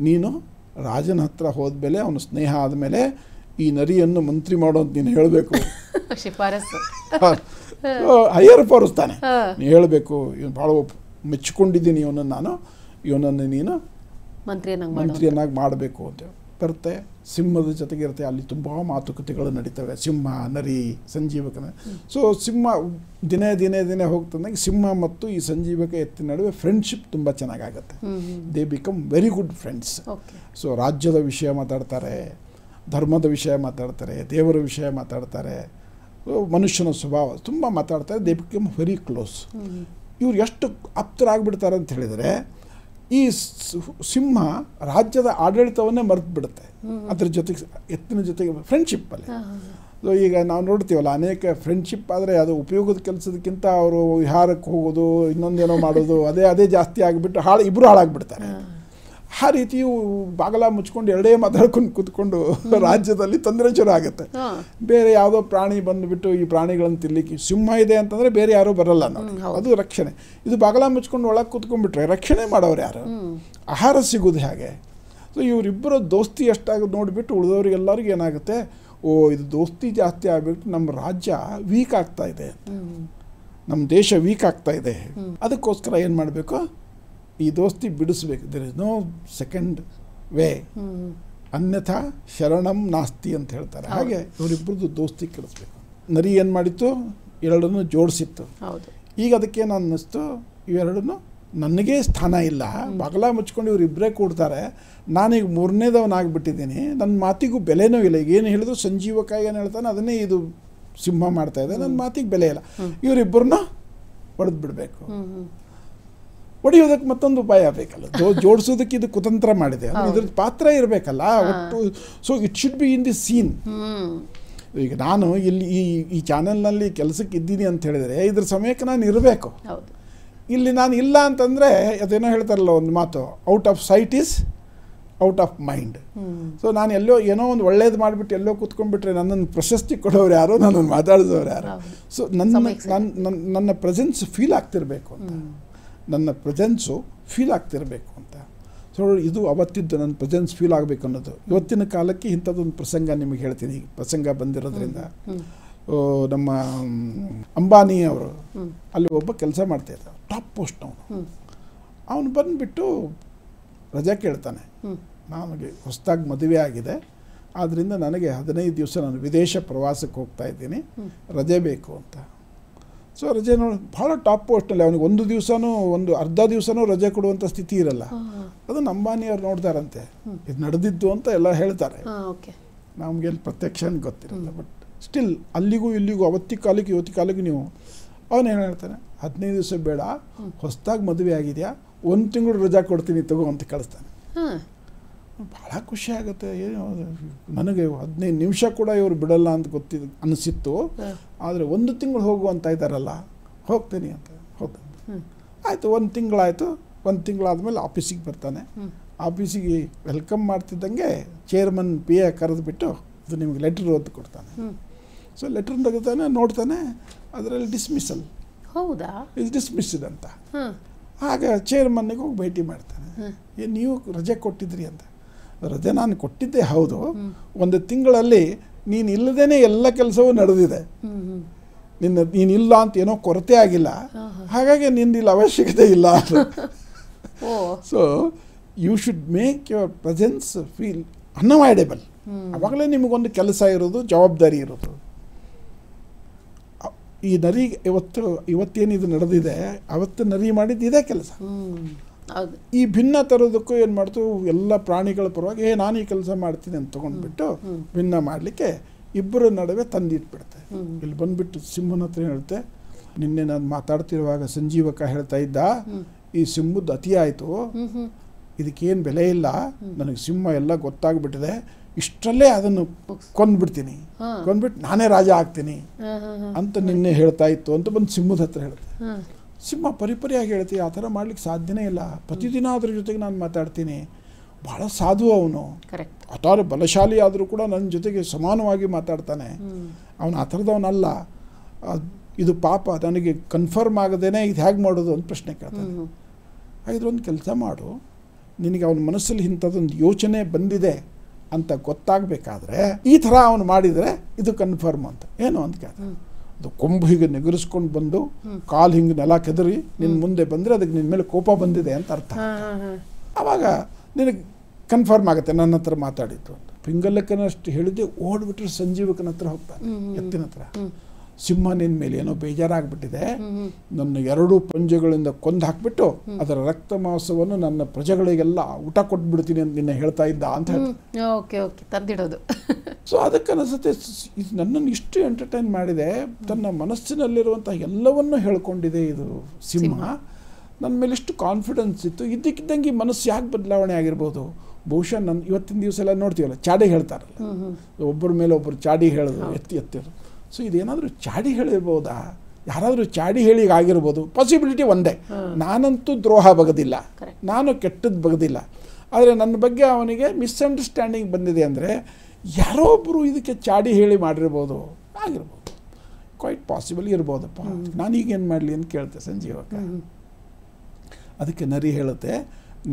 ನೀನು ರಾಜನ ಹತ್ರ ಹೋದ್ಮೇಲೆ ಅವನು ಸ್ನೇಹ ಆದಮೇಲೆ ಈ ನರಿಯನ್ನು ಮಂತ್ರಿ ಮಾಡೋ ಅಂತ ನೀನು ಹೇಳಬೇಕು. ಹೈಯರ್ ಪವರ್ಸ್ತಾನೆ, ನೀನು ಹೇಳಬೇಕು, ಇವನು ಭಾಳ ಮೆಚ್ಚಿಕೊಂಡಿದ್ದೀನಿ ಇವನನ್ನು ನೀನು ಮಂತ್ರಿಯನ್ನಾಗಿ ಮಾಡಬೇಕು ಅಂತ ಬರುತ್ತೆ. ಸಿಂಹದ ಜೊತೆಗಿರುತ್ತೆ, ಅಲ್ಲಿ ತುಂಬ ಮಾತುಕತೆಗಳು ನಡೀತವೆ. ಸಿಂಹ, ನರಿ, ಸಂಜೀವಕನ. ಸೊ ಸಿಂಹ ದಿನೇ ಹೋಗ್ತಂದಾಗ ಸಿಂಹ ಮತ್ತು ಈ ಸಂಜೀವಕ ಎತ್ತಿನ ನಡುವೆ ಫ್ರೆಂಡ್ಶಿಪ್ ತುಂಬ ಚೆನ್ನಾಗಾಗತ್ತೆ. They become very good friends. So ರಾಜ್ಯದ ವಿಷಯ ಮಾತಾಡ್ತಾರೆ, ಧರ್ಮದ ವಿಷಯ ಮಾತಾಡ್ತಾರೆ, ದೇವರ ವಿಷಯ ಮಾತಾಡ್ತಾರೆ, ಮನುಷ್ಯನ ಸ್ವಭಾವ ತುಂಬ ಮಾತಾಡ್ತಾರೆ. They become very close. ಇವ್ರು ಎಷ್ಟು ಆಪ್ತರಾಗ್ಬಿಡ್ತಾರೆ ಅಂತ ಹೇಳಿದರೆ, ಈ ಸಿಂಹ ರಾಜ್ಯದ ಆಡಳಿತವನ್ನೇ ಮರೆತು ಬಿಡುತ್ತೆ ಅದ್ರ ಜೊತೆಗೆ, ಎತ್ತಿನ ಜೊತೆಗೆ ಫ್ರೆಂಡ್ಶಿಪ್ಪಲ್ಲಿ. ಸೊ ಈಗ ನಾವು ನೋಡ್ತೀವಲ್ಲ, ಅನೇಕ ಫ್ರೆಂಡ್ಶಿಪ್ ಆದರೆ ಅದು ಉಪಯೋಗದ ಕೆಲಸದಕ್ಕಿಂತ ಅವರು ವಿಹಾರಕ್ಕೆ ಹೋಗೋದು, ಇನ್ನೊಂದೇನೋ ಮಾಡೋದು, ಅದೇ ಜಾಸ್ತಿ ಆಗಿಬಿಟ್ಟು ಇಬ್ಬರು ಹಾಳಾಗ್ಬಿಡ್ತಾರೆ. ಆ ರೀತಿಯು ಬಾಗಲ ಮುಚ್ಕೊಂಡು ಎರಡೇ ಮಾತಾಡ್ಕೊಂಡು ಕೂತ್ಕೊಂಡು ರಾಜ್ಯದಲ್ಲಿ ತೊಂದರೆ ಶುರು ಆಗುತ್ತೆ. ಬೇರೆ ಯಾವುದೋ ಪ್ರಾಣಿ ಬಂದುಬಿಟ್ಟು ಈ ಪ್ರಾಣಿಗಳನ್ನು ತಿನ್ನಲಿಕ್ಕೆ, ಸಿಂಹ ಇದೆ ಅಂತಂದರೆ ಬೇರೆ ಯಾರೂ ಬರಲ್ಲ ನೋಡಿ, ಅದು ರಕ್ಷಣೆ. ಇದು ಬಾಗಲ ಮುಚ್ಕೊಂಡು ಒಳಗೆ ಕೂತ್ಕೊಂಡ್ಬಿಟ್ರೆ ರಕ್ಷಣೆ ಮಾಡೋರು ಯಾರು, ಆಹಾರ ಸಿಗೋದು ಹೇಗೆ? ಸೊ ಇವರಿಬ್ಬರು ದೋಸ್ತಿ ಎಷ್ಟಾಗಿ ನೋಡಿಬಿಟ್ಟು ಉಳಿದವ್ರಿಗೆಲ್ಲರಿಗೂ ಏನಾಗುತ್ತೆ, ಇದು ದೋಸ್ತಿ ಜಾಸ್ತಿ ಆಗಿಬಿಟ್ಟು ನಮ್ಮ ರಾಜ್ಯ ವೀಕ್ ಆಗ್ತಾ ಇದೆ, ನಮ್ಮ ದೇಶ ವೀಕ್ ಆಗ್ತಾ ಇದೆ. ಅದಕ್ಕೋಸ್ಕರ ಏನು ಮಾಡಬೇಕು, ಈ ದೋಸ್ತಿ ಬಿಡಿಸ್ಬೇಕು. There is no second way, ಅನ್ಯಥಾ ಶರಣಂ ನಾಸ್ತಿ ಅಂತ ಹೇಳ್ತಾರೆ. ಹಾಗೆ ಇವರಿಬ್ಬರದ್ದು ದೋಸ್ತಿ ಕೆಡಿಸ್ಬೇಕು. ನರಿ ಏನು ಮಾಡಿತ್ತು, ಎರಡನ್ನೂ ಜೋಡಿಸಿತ್ತು. ಈಗ ಅದಕ್ಕೇನು ಅನ್ನಿಸ್ತು, ಇವೆರಡನ್ನೂ ನನಗೇ ಸ್ಥಾನ ಇಲ್ಲ, ಬಾಗಲ ಮುಚ್ಕೊಂಡು ಇವರಿಬ್ಬರೇ ಕೂಡ್ತಾರೆ, ನಾನೀಗ ಮೂರನೇದವನಾಗಿಬಿಟ್ಟಿದ್ದೀನಿ, ನನ್ನ ಮಾತಿಗೂ ಬೆಲೆನೂ ಇಲ್ಲ. ಈಗ ಏನು ಹೇಳಿದ್ರು ಸಂಜೀವಕ ಏನು ಹೇಳ್ತಾನೆ ಅದನ್ನೇ ಇದು ಸಿಂಹ ಮಾಡ್ತಾಯಿದೆ, ನನ್ನ ಮಾತಿಗೆ ಬೆಲೆ ಇಲ್ಲ. ಇವರಿಬ್ಬರನ್ನ ಹೊಡೆದು ಬಿಡಬೇಕು. ಹೊಡೆಯೋದಕ್ಕೆ ಮತ್ತೊಂದು ಉಪಾಯ ಬೇಕಲ್ಲ, ಜೋಡಿಸೋದಕ್ಕೆ ಇದು ಕುತಂತ್ರ ಮಾಡಿದೆ, ಇದ್ರದ್ದು ಪಾತ್ರ ಇರಬೇಕಲ್ಲ ಒಟ್ಟು. So it should be in the scene. ಈಗ ನಾನು ಇಲ್ಲಿ ಈ ಚಾನಲ್ನಲ್ಲಿ ಕೆಲಸಕ್ಕೆ ಇದ್ದೀನಿ ಅಂತ ಹೇಳಿದರೆ ಇದ್ರ ಸಮಯಕ್ಕೆ ನಾನು ಇರಬೇಕು. ಇಲ್ಲಿ ನಾನು ಇಲ್ಲ ಅಂತಂದರೆ ಅದೇನೋ ಹೇಳ್ತಾರಲ್ಲ ಒಂದು ಮಾತು, out off site is out of mind. So ನಾನು ಎಲ್ಲೋ ಏನೋ ಒಂದು ಒಳ್ಳೇದು ಮಾಡಿಬಿಟ್ಟು ಎಲ್ಲೋ ಕೂತ್ಕೊಂಡ್ಬಿಟ್ರೆ ನನ್ನನ್ನು ಪ್ರಶಸ್ತಿ ಕೊಡೋರು ಯಾರು, ನನ್ನನ್ನು ಮಾತಾಡಿದವ್ರು ಯಾರು? ಸೊ ನನ್ನ ಪ್ರೆಸೆನ್ಸ್ ಫೀಲ್ ಆಗ್ತಿರ್ಬೇಕು ಅಂತ, ನನ್ನ ಪ್ರೆಸೆನ್ಸು ಫೀಲ್ ಆಗ್ತಿರಬೇಕು ಅಂತ. ಸೊ ಇದು ಅವತ್ತಿದ್ದು ನನ್ನ ಪ್ರೆಸೆನ್ಸ್ ಫೀಲ್ ಆಗಬೇಕು ಅನ್ನೋದು. ಇವತ್ತಿನ ಕಾಲಕ್ಕೆ ಇಂಥದ್ದೊಂದು ಪ್ರಸಂಗ ನಿಮಗೆ ಹೇಳ್ತೀನಿ. ಪ್ರಸಂಗ ಬಂದಿರೋದ್ರಿಂದ, ನಮ್ಮ ಅಂಬಾನಿ ಅವರು ಅಲ್ಲಿ ಒಬ್ಬ ಕೆಲಸ ಮಾಡ್ತಾಯಿದ್ದ, ಟಾಪ್ ಪೋಸ್ಟ್ ಅವನು ಬಂದುಬಿಟ್ಟು ರಜೆ ಕೇಳ್ತಾನೆ. ನನಗೆ ಹೊಸದಾಗಿ ಮದುವೆ ಆಗಿದೆ, ಆದ್ದರಿಂದ ನನಗೆ 15 ದಿವಸ ನಾನು ವಿದೇಶ ಪ್ರವಾಸಕ್ಕೆ ಹೋಗ್ತಾ ಇದ್ದೀನಿ, ರಜೆ ಬೇಕು ಅಂತ. ಸೊ ರಜೆ ನೋಡಿ ಭಾಳ ಟಾಪ್ ಪೋಸ್ಟಲ್ಲಿ ಅವನಿಗೆ ಒಂದು ದಿವಸನೂ ಒಂದು ಅರ್ಧ ದಿವಸನೂ ರಜೆ ಕೊಡುವಂಥ ಸ್ಥಿತಿ ಇರಲ್ಲ. ಅದನ್ನು ಅಂಬಾನಿಯವ್ರು ನೋಡ್ತಾರಂತೆ, ಇದು ನಡೆದಿದ್ದು ಅಂತ ಎಲ್ಲ ಹೇಳ್ತಾರೆ. ನಮಗೇನು ಪ್ರತ್ಯಕ್ಷ ಗೊತ್ತಿರಲ್ಲ, ಬಟ್ ಸ್ಟಿಲ್ ಅಲ್ಲಿಗೂ ಇಲ್ಲಿಗೂ ಅವತ್ತಿ ಕಾಲಕ್ಕೆ ಇವತ್ತಿ ಕಾಲಕ್ಕೆ ನೀವು ಅವನೇನು ಹೇಳ್ತಾನೆ, 15 ದಿವಸ ಬೇಡ, ಹೊಸದಾಗಿ ಮದುವೆ ಆಗಿದೆಯಾ, 1 ತಿಂಗಳು ರಜಾ ಕೊಡ್ತೀನಿ ತಗೋ ಅಂತ ಕಳಿಸ್ತಾನೆ. ಭಾಳ ಖುಷಿ ಆಗುತ್ತೆ. ಏನು ನನಗೆ 15 ನಿಮಿಷ ಕೂಡ ಇವರು ಬಿಡಲ್ಲ ಅಂತ ಅನಿಸಿತ್ತು. ಆದರೆ 1 ತಿಂಗಳು ಹೋಗು ಅಂತ ಇದ್ದಾರಲ್ಲ, ಹೋಗ್ತೀನಿ ಅಂತ ಹೋಗ್ತಾನೆ. ಆಯಿತು, 1 ತಿಂಗಳಾಯಿತು. 1 ತಿಂಗಳಾದಮೇಲೆ ಆಫೀಸಿಗೆ ಬರ್ತಾನೆ. ಆಫೀಸಿಗೆ ವೆಲ್ಕಮ್ ಮಾಡ್ತಿದ್ದಂಗೆ ಚೇರ್ಮನ್ PA ಕರೆದುಬಿಟ್ಟು ಅದು ನಿಮಗೆ ಲೆಟ್ರ್ ಓದಿ ಕೊಡ್ತಾನೆ. ಸೊ ಲೆಟ್ರ್ ತೆಗಿತಾನೆ, ನೋಡ್ತಾನೆ, ಅದರಲ್ಲಿ ಡಿಸ್ಮಿಸಲ್, ಹೌದಾ, ಇಸ್ ಡಿಸ್ಮಿಸ್ಡ್ ಅಂತ. ಆಗ ಚೇರ್ಮನ್ನಿಗೆ ಹೋಗಿ ಭೇಟಿ ಮಾಡ್ತಾನೆ. ಏನು ನೀವು ರಜೆ ಕೊಟ್ಟಿದ್ರಿ ಅಂತ. ರಜೆ ನಾನು ಕೊಟ್ಟಿದ್ದೆ ಹೌದು, 1 ತಿಂಗಳಲ್ಲಿ ನೀನು ಇಲ್ಲದೇ ಎಲ್ಲ ಕೆಲಸವೂ ನಡೆದಿದೆ. ನೀನಿಲ್ಲ ಅಂತ ಏನೋ ಕೊರತೆ ಆಗಿಲ್ಲ, ಹಾಗಾಗಿ ನಿಂದಿಲ್ಲ ಅವಶ್ಯಕತೆ ಇಲ್ಲ. So you should make your presence feel unavoidable. ಅವಾಗಲೇ ನಿಮಗೊಂದು ಕೆಲಸ ಇರೋದು, ಜವಾಬ್ದಾರಿ ಇರೋದು. ಈ ನರಿ ಇವತ್ತೇನಿದು ನಡೆದಿದೆ, ಅವತ್ತು ನರಿ ಮಾಡಿದ್ದು ಇದೇ ಕೆಲಸ. ಈ ಭಿನ್ನ ತರೋದಕ್ಕೂ ಏನು ಮಾಡ್ತು, ಎಲ್ಲ ಪ್ರಾಣಿಗಳ ಪರವಾಗಿ ನಾನು ಈ ಕೆಲಸ ಮಾಡ್ತೀನಿ ಅಂತ ತೊಗೊಂಡ್ಬಿಟ್ಟು ಭಿನ್ನ ಮಾಡಲಿಕ್ಕೆ ಇಬ್ಬರ ನಡುವೆ ತಂದಿಟ್ಬಿಡುತ್ತೆ. ಇಲ್ಲಿ ಬಂದುಬಿಟ್ಟು ಸಿಂಹನ ಹತ್ರ ಹೇಳುತ್ತೆ, ನಿನ್ನೆ ನಾನು ಮಾತಾಡ್ತಿರುವಾಗ ಸಂಜೀವಕ ಹೇಳ್ತಾ ಇದ್ದ, ಈ ಸಿಂಹದ್ದು ಅತಿ ಆಯಿತು, ಇದಕ್ಕೇನು ಬೆಲೆ ಇಲ್ಲ, ನನಗೆ ಸಿಂಹ ಎಲ್ಲ ಗೊತ್ತಾಗ್ಬಿಟ್ಟಿದೆ, ಇಷ್ಟರಲ್ಲೇ ಅದನ್ನು ಕೊಂದ್ಬಿಡ್ತೀನಿ, ಕೊಂದ್ಬಿಟ್ಟು ನಾನೇ ರಾಜ ಆಗ್ತೀನಿ ಅಂತ ನಿನ್ನೆ ಹೇಳ್ತಾ ಇತ್ತು ಅಂತ ಬಂದು ಸಿಂಹದ ಹತ್ರ ಹೇಳುತ್ತೆ. ಸಿಂಹ ಪರಿಪರಿಯಾಗಿ ಹೇಳ್ತೀವಿ, ಆ ಥರ ಮಾಡ್ಲಿಕ್ಕೆ ಸಾಧ್ಯನೇ ಇಲ್ಲ, ಪ್ರತಿದಿನ ಅದ್ರ ಜೊತೆಗೆ ನಾನು ಮಾತಾಡ್ತೀನಿ, ಭಾಳ ಸಾಧು ಅವನು, ಅಥಾರ ಬಲಶಾಲಿ ಆದರೂ ಕೂಡ ನನ್ನ ಜೊತೆಗೆ ಸಮಾನವಾಗಿ ಮಾತಾಡ್ತಾನೆ, ಅವನು ಆ ಥರದವನಲ್ಲ, ಇದು ಪಾಪ ನನಗೆ ಕನ್ಫರ್ಮ್ ಆಗದೇನೆ ಇದು ಹೇಗೆ ಮಾಡೋದು ಅಂತ ಪ್ರಶ್ನೆ ಕೇಳ್ತಾನೆ. ಹಾಗಿದ್ರೆ ಒಂದು ಕೆಲಸ ಮಾಡು, ನಿನಗೆ ಅವನ ಮನಸ್ಸಲ್ಲಿ ಇಂಥದ್ದೊಂದು ಯೋಚನೆ ಬಂದಿದೆ ಅಂತ ಗೊತ್ತಾಗಬೇಕಾದ್ರೆ ಈ ಥರ ಅವನು ಮಾಡಿದರೆ ಇದು ಕನ್ಫರ್ಮ್ ಅಂತ. ಏನು ಅಂತ ಕೇಳ್ತಾನೆ. ಅದು ಕೊಂಬು ಹೀಗೆ ನೆಗರಿಸ್ಕೊಂಡು ಬಂದು ಕಾಲು ಹಿಂಗೆ ನೆಲ ಕೆದರಿ ನಿನ್ನ ಮುಂದೆ ಬಂದರೆ ಅದಕ್ಕೆ ನಿನ್ನ ಮೇಲೆ ಕೋಪ ಬಂದಿದೆ ಅಂತ ಅರ್ಥ. ಆವಾಗ ನಿನಗೆ ಕನ್ಫರ್ಮ್ ಆಗುತ್ತೆ ನನ್ನ ಹತ್ರ ಮಾತಾಡಿತ್ತು ಅಂತ. ಪಿಂಗಲಕ್ಕನಷ್ಟು ಹೇಳಿದ್ದೆ ಓಡ್ಬಿಟ್ರೆ ಸಂಜೀವಕನ ಹತ್ರ ಹೋಗ್ತಾನೆ, ಎತ್ತಿನ ಹತ್ರ. ಸಿಂಹ ನಿನ್ನ ಮೇಲೆ ಏನೋ ಬೇಜಾರಾಗ್ಬಿಟ್ಟಿದೆ, ನನ್ನ 2 ಪಂಜಗಳಿಂದ ಕೊಂದು ಹಾಕ್ಬಿಟ್ಟು ಅದರ ರಕ್ತ ಮಾಂಸವನ್ನು ನನ್ನ ಪ್ರಜೆಗಳಿಗೆಲ್ಲ ಊಟ ಕೊಟ್ಬಿಡ್ತೀನಿ ಅಂತ ನಿನ್ನೆ ಹೇಳ್ತಾ ಇದ್ದ ಅಂತ ತಂದಿಡೋದು. ಸೊ ಅದಕ್ಕೆ ಅನಿಸುತ್ತೆ, ಇದು ನನ್ನನ್ನು ಇಷ್ಟು ಎಂಟರ್ಟೈನ್ ಮಾಡಿದೆ, ತನ್ನ ಮನಸ್ಸಿನಲ್ಲಿರುವಂಥ ಎಲ್ಲವನ್ನೂ ಹೇಳ್ಕೊಂಡಿದೆ ಇದು ಸಿಂಹ, ನನ್ನ ಮೇಲೆ ಇಷ್ಟು ಕಾನ್ಫಿಡೆನ್ಸ್ ಇತ್ತು, ಇದ್ದಕ್ಕಿದ್ದಂಗೆ ಈ ಮನಸ್ಸು ಯಾಕೆ ಬದಲಾವಣೆ ಆಗಿರ್ಬೋದು. ಬಹುಶಃ ಇವತ್ತಿನ ದಿವಸ ಎಲ್ಲ ನೋಡ್ತೀವಲ್ಲ, ಚಾಡಿ ಹೇಳ್ತಾರಲ್ಲ, ಒಬ್ಬರ ಮೇಲೆ ಒಬ್ಬರು ಚಾಡಿ ಹೇಳೋದು, ಎತ್ತಿರೋದು. ಸೊ ಇದೇನಾದರೂ ಚಾಡಿ ಹೇಳಿರ್ಬೋದಾ, ಯಾರಾದರೂ ಚಾಡಿ ಹೇಳಿ ಆಗಿರ್ಬೋದು. ಪಾಸಿಬಿಲಿಟಿ ಒಂದೇ, ನಾನಂತೂ ದ್ರೋಹ ಬಗದಿಲ್ಲ, ನಾನು ಕೆಟ್ಟದ್ದು ಬಗದಿಲ್ಲ, ಆದರೆ ನನ್ನ ಬಗ್ಗೆ ಅವನಿಗೆ ಮಿಸ್ಅಂಡರ್ಸ್ಟ್ಯಾಂಡಿಂಗ್ ಬಂದಿದೆ ಅಂದರೆ ಯಾರೋ ಒಬ್ಬರು ಇದಕ್ಕೆ ಚಾಡಿ ಹೇಳಿ ಮಾಡಿರ್ಬೋದು, ಆಗಿರ್ಬೋದು, ಕ್ವೈಟ್ ಪಾಸಿಬಲ್ ಇರ್ಬೋದಪ್ಪ. ನಾನೀಗೇನು ಮಾಡಲಿ ಅಂತ ಕೇಳ್ತೆ ಸಂಜೀವಕ. ಅದಕ್ಕೆ ನರಿ ಹೇಳುತ್ತೆ,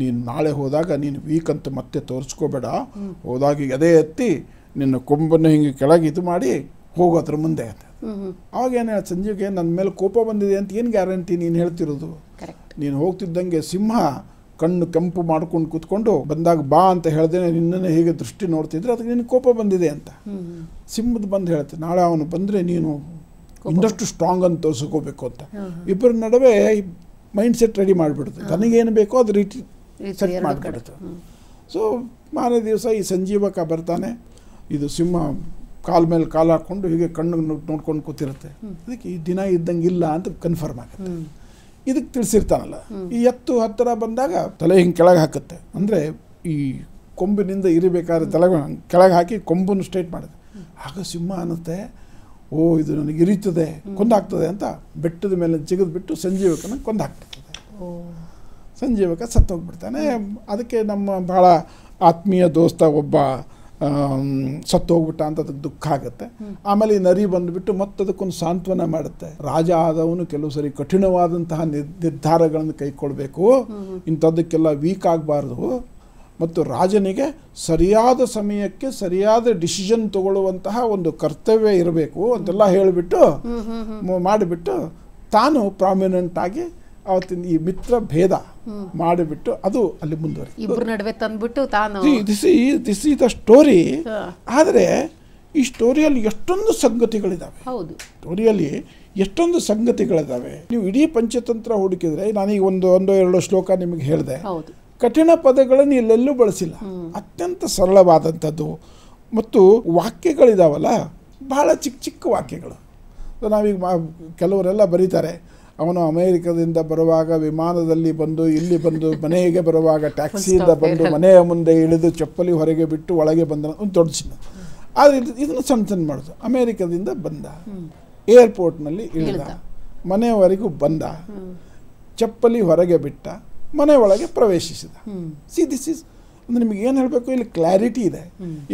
ನೀನು ನಾಳೆ ಹೋದಾಗ ನೀನು ವೀಕ್ ಅಂತ ಮತ್ತೆ ತೋರಿಸ್ಕೋಬೇಡ, ಹೋದಾಗ ಎದೆ ಎತ್ತಿ ನಿನ್ನ ಕೊಂಬನ್ನು ಹಿಂಗೆ ಕೆಳಗೆ ಇದು ಮಾಡಿ ಹೋಗೋದ್ರ ಮುಂದೆ ಅಂತ. ಅವಾಗ ಏನು ಹೇಳ ಸಂಜೀವ್ಗೆ, ನನ್ನ ಮೇಲೆ ಕೋಪ ಬಂದಿದೆ ಅಂತ ಏನು ಗ್ಯಾರಂಟಿ ನೀನು ಹೇಳ್ತಿರೋದು? ನೀನು ಹೋಗ್ತಿದ್ದಂಗೆ ಸಿಂಹ ಕಣ್ಣು ಕೆಂಪು ಮಾಡ್ಕೊಂಡು ಕೂತ್ಕೊಂಡು ಬಂದಾಗ ಬಾ ಅಂತ ಹೇಳ್ದೇನೆ ನಿನ್ನನ್ನು ಹೇಗೆ ದೃಷ್ಟಿ ನೋಡ್ತಿದ್ರೆ ಅದಕ್ಕೆ ನಿನಗೆ ಕೋಪ ಬಂದಿದೆ ಅಂತ. ಸಿಂಹದ ಬಂದು ಹೇಳ್ತೆ, ನಾಳೆ ಅವನು ಬಂದರೆ ನೀನು ಇನ್ನಷ್ಟು ಸ್ಟ್ರಾಂಗ್ ಅಂತ ತೋರಿಸ್ಕೋಬೇಕು ಅಂತ. ಇಬ್ಬರ ನಡುವೆ ಮೈಂಡ್ ಸೆಟ್ ರೆಡಿ ಮಾಡಿಬಿಡುತ್ತೆ, ನನಗೇನು ಬೇಕೋ ಅದು ರೀತಿ ಸೆಟ್ ಮಾಡಿಬಿಡುತ್ತೆ. ಸೊ ಮಾರನೇ ದಿವಸ ಈ ಸಂಜೀವಕ ಬರ್ತಾನೆ, ಇದು ಸಿಂಹ ಕಾಲ ಮೇಲೆ ಕಾಲು ಹಾಕ್ಕೊಂಡು ಹೀಗೆ ಕಣ್ಣು ನೋಡ್ಕೊಂಡು ಕೂತಿರುತ್ತೆ. ಅದಕ್ಕೆ ಈ ದಿನ ಇದ್ದಂಗೆ ಇಲ್ಲ ಅಂತ ಕನ್ಫರ್ಮ್ ಆಗುತ್ತೆ. ಇದಕ್ಕೆ ತಿಳಿಸಿರ್ತಾನಲ್ಲ, ಈ ಎತ್ತು ಹತ್ತಿರ ಬಂದಾಗ ತಲೆ ಹಿಂಗೆ ಕೆಳಗೆ ಹಾಕುತ್ತೆ, ಅಂದರೆ ಈ ಕೊಂಬಿನಿಂದ ಇರಬೇಕಾದ್ರೆ ತಲೆ ಕೆಳಗೆ ಹಾಕಿ ಕೊಂಬನ್ನು ಸ್ಟ್ರೈಟ್ ಮಾಡುತ್ತೆ. ಆಗ ಸಿಂಹ ಅನ್ನುತ್ತೆ, ಓ ಇದು ನನಗೆ ಇರಿತದೆ, ಕೊಂದಾಗ್ತದೆ ಅಂತ ಬೆಟ್ಟದ ಮೇಲೆ ಜಿಗಿದ್ಬಿಟ್ಟು ಸಂಜೀವಕನ ಕೊಂದಾಕ್ಬಿಡ್ತದೆ. ಸಂಜೀವಕ ಸತ್ತೋಗ್ಬಿಡ್ತಾನೆ. ಅದಕ್ಕೆ ನಮ್ಮ ಭಾಳ ಆತ್ಮೀಯ ದೋಸ್ತ ಒಬ್ಬ ಸತ್ತೋಗ್ಬಿಟ್ಟ ಅಂತ ಅದಕ್ಕೆ ದುಃಖ ಆಗುತ್ತೆ. ಆಮೇಲೆ ಈ ನರಿ ಬಂದುಬಿಟ್ಟು ಮತ್ತದಕ್ಕೊಂದು ಸಾಂತ್ವನ ಮಾಡುತ್ತೆ. ರಾಜ ಆದವನು ಕೆಲವು ಸರಿ ಕಠಿಣವಾದಂತಹ ನಿರ್ಧಾರಗಳನ್ನು ಕೈಗೊಳ್ಬೇಕು, ಇಂಥದ್ದಕ್ಕೆಲ್ಲ ವೀಕ್ ಆಗಬಾರ್ದು, ಮತ್ತು ರಾಜನಿಗೆ ಸರಿಯಾದ ಸಮಯಕ್ಕೆ ಸರಿಯಾದ ಡಿಸಿಷನ್ ತಗೊಳ್ಳುವಂತಹ ಒಂದು ಕರ್ತವ್ಯ ಇರಬೇಕು ಅಂತೆಲ್ಲ ಹೇಳಿಬಿಟ್ಟು ಮಾಡಿಬಿಟ್ಟು ತಾನು ಪ್ರಾಮಿನೆಂಟ್ ಆಗಿ ಅವತ್ತಿನ ಈ ಮಿತ್ರ ಭೇದ ಮಾಡಿಬಿಟ್ಟು ಅದು ಅಲ್ಲಿ ಮುಂದುವರಿ ಇಬ್ಬರ ನಡುವೆ ತಂದ್ಬಿಟ್ಟು ತಾನು ದಿಸ್ ಈ ದ ಸ್ಟೋರಿ. ಆದರೆ ಈ ಸ್ಟೋರಿಯಲ್ಲಿ ಎಷ್ಟೊಂದು ಸಂಗತಿಗಳಿದ್ದಾವೆ, ಸ್ಟೋರಿಯಲ್ಲಿ ಎಷ್ಟೊಂದು ಸಂಗತಿಗಳಿದ್ದಾವೆ. ನೀವು ಇಡೀ ಪಂಚತಂತ್ರ ಹುಡುಕಿದ್ರೆ, ನಾನೀಗ ಒಂದು 2 ಶ್ಲೋಕ ನಿಮಗೆ ಹೇಳಿದೆ, ಕಠಿಣ ಪದಗಳನ್ನು ಇಲ್ಲೆಲ್ಲೂ ಬಳಸಿಲ್ಲ, ಅತ್ಯಂತ ಸರಳವಾದಂಥದ್ದು. ಮತ್ತು ವಾಕ್ಯಗಳಿದಾವಲ್ಲ, ಬಹಳ ಚಿಕ್ಕ ಚಿಕ್ಕ ವಾಕ್ಯಗಳು. ನಾವೀಗ ಕೆಲವರೆಲ್ಲ ಬರೀತಾರೆ, ಅವನು ಅಮೇರಿಕದಿಂದ ಬರುವಾಗ ವಿಮಾನದಲ್ಲಿ ಬಂದು ಇಲ್ಲಿ ಬಂದು ಮನೆಗೆ ಬರುವಾಗ ಟ್ಯಾಕ್ಸಿಯಿಂದ ಬಂದು ಮನೆಯ ಮುಂದೆ ಇಳಿದು ಚಪ್ಪಲಿ ಹೊರಗೆ ಬಿಟ್ಟು ಒಳಗೆ ಬಂದ, ಒಂದು ದೊಡ್ಡ ಸಿನಿಮಾ. ಆದರೆ ಇದನ್ನು ಸಣ್ಣ ಸಣ್ಣ ಮಾಡೋದು. ಅಮೇರಿಕದಿಂದ ಬಂದ, ಏರ್ಪೋರ್ಟ್ನಲ್ಲಿ ಇಳಿದ, ಮನೆಯವರೆಗೂ ಬಂದ, ಚಪ್ಪಲಿ ಹೊರಗೆ ಬಿಟ್ಟ, ಮನೆ ಒಳಗೆ ಪ್ರವೇಶಿಸಿದ. ಸಿ ದಿಸ್ ಇಸ್ ಅಂದರೆ ನಿಮಗೆ ಏನು ಹೇಳಬೇಕು, ಇಲ್ಲಿ ಕ್ಲಾರಿಟಿ ಇದೆ.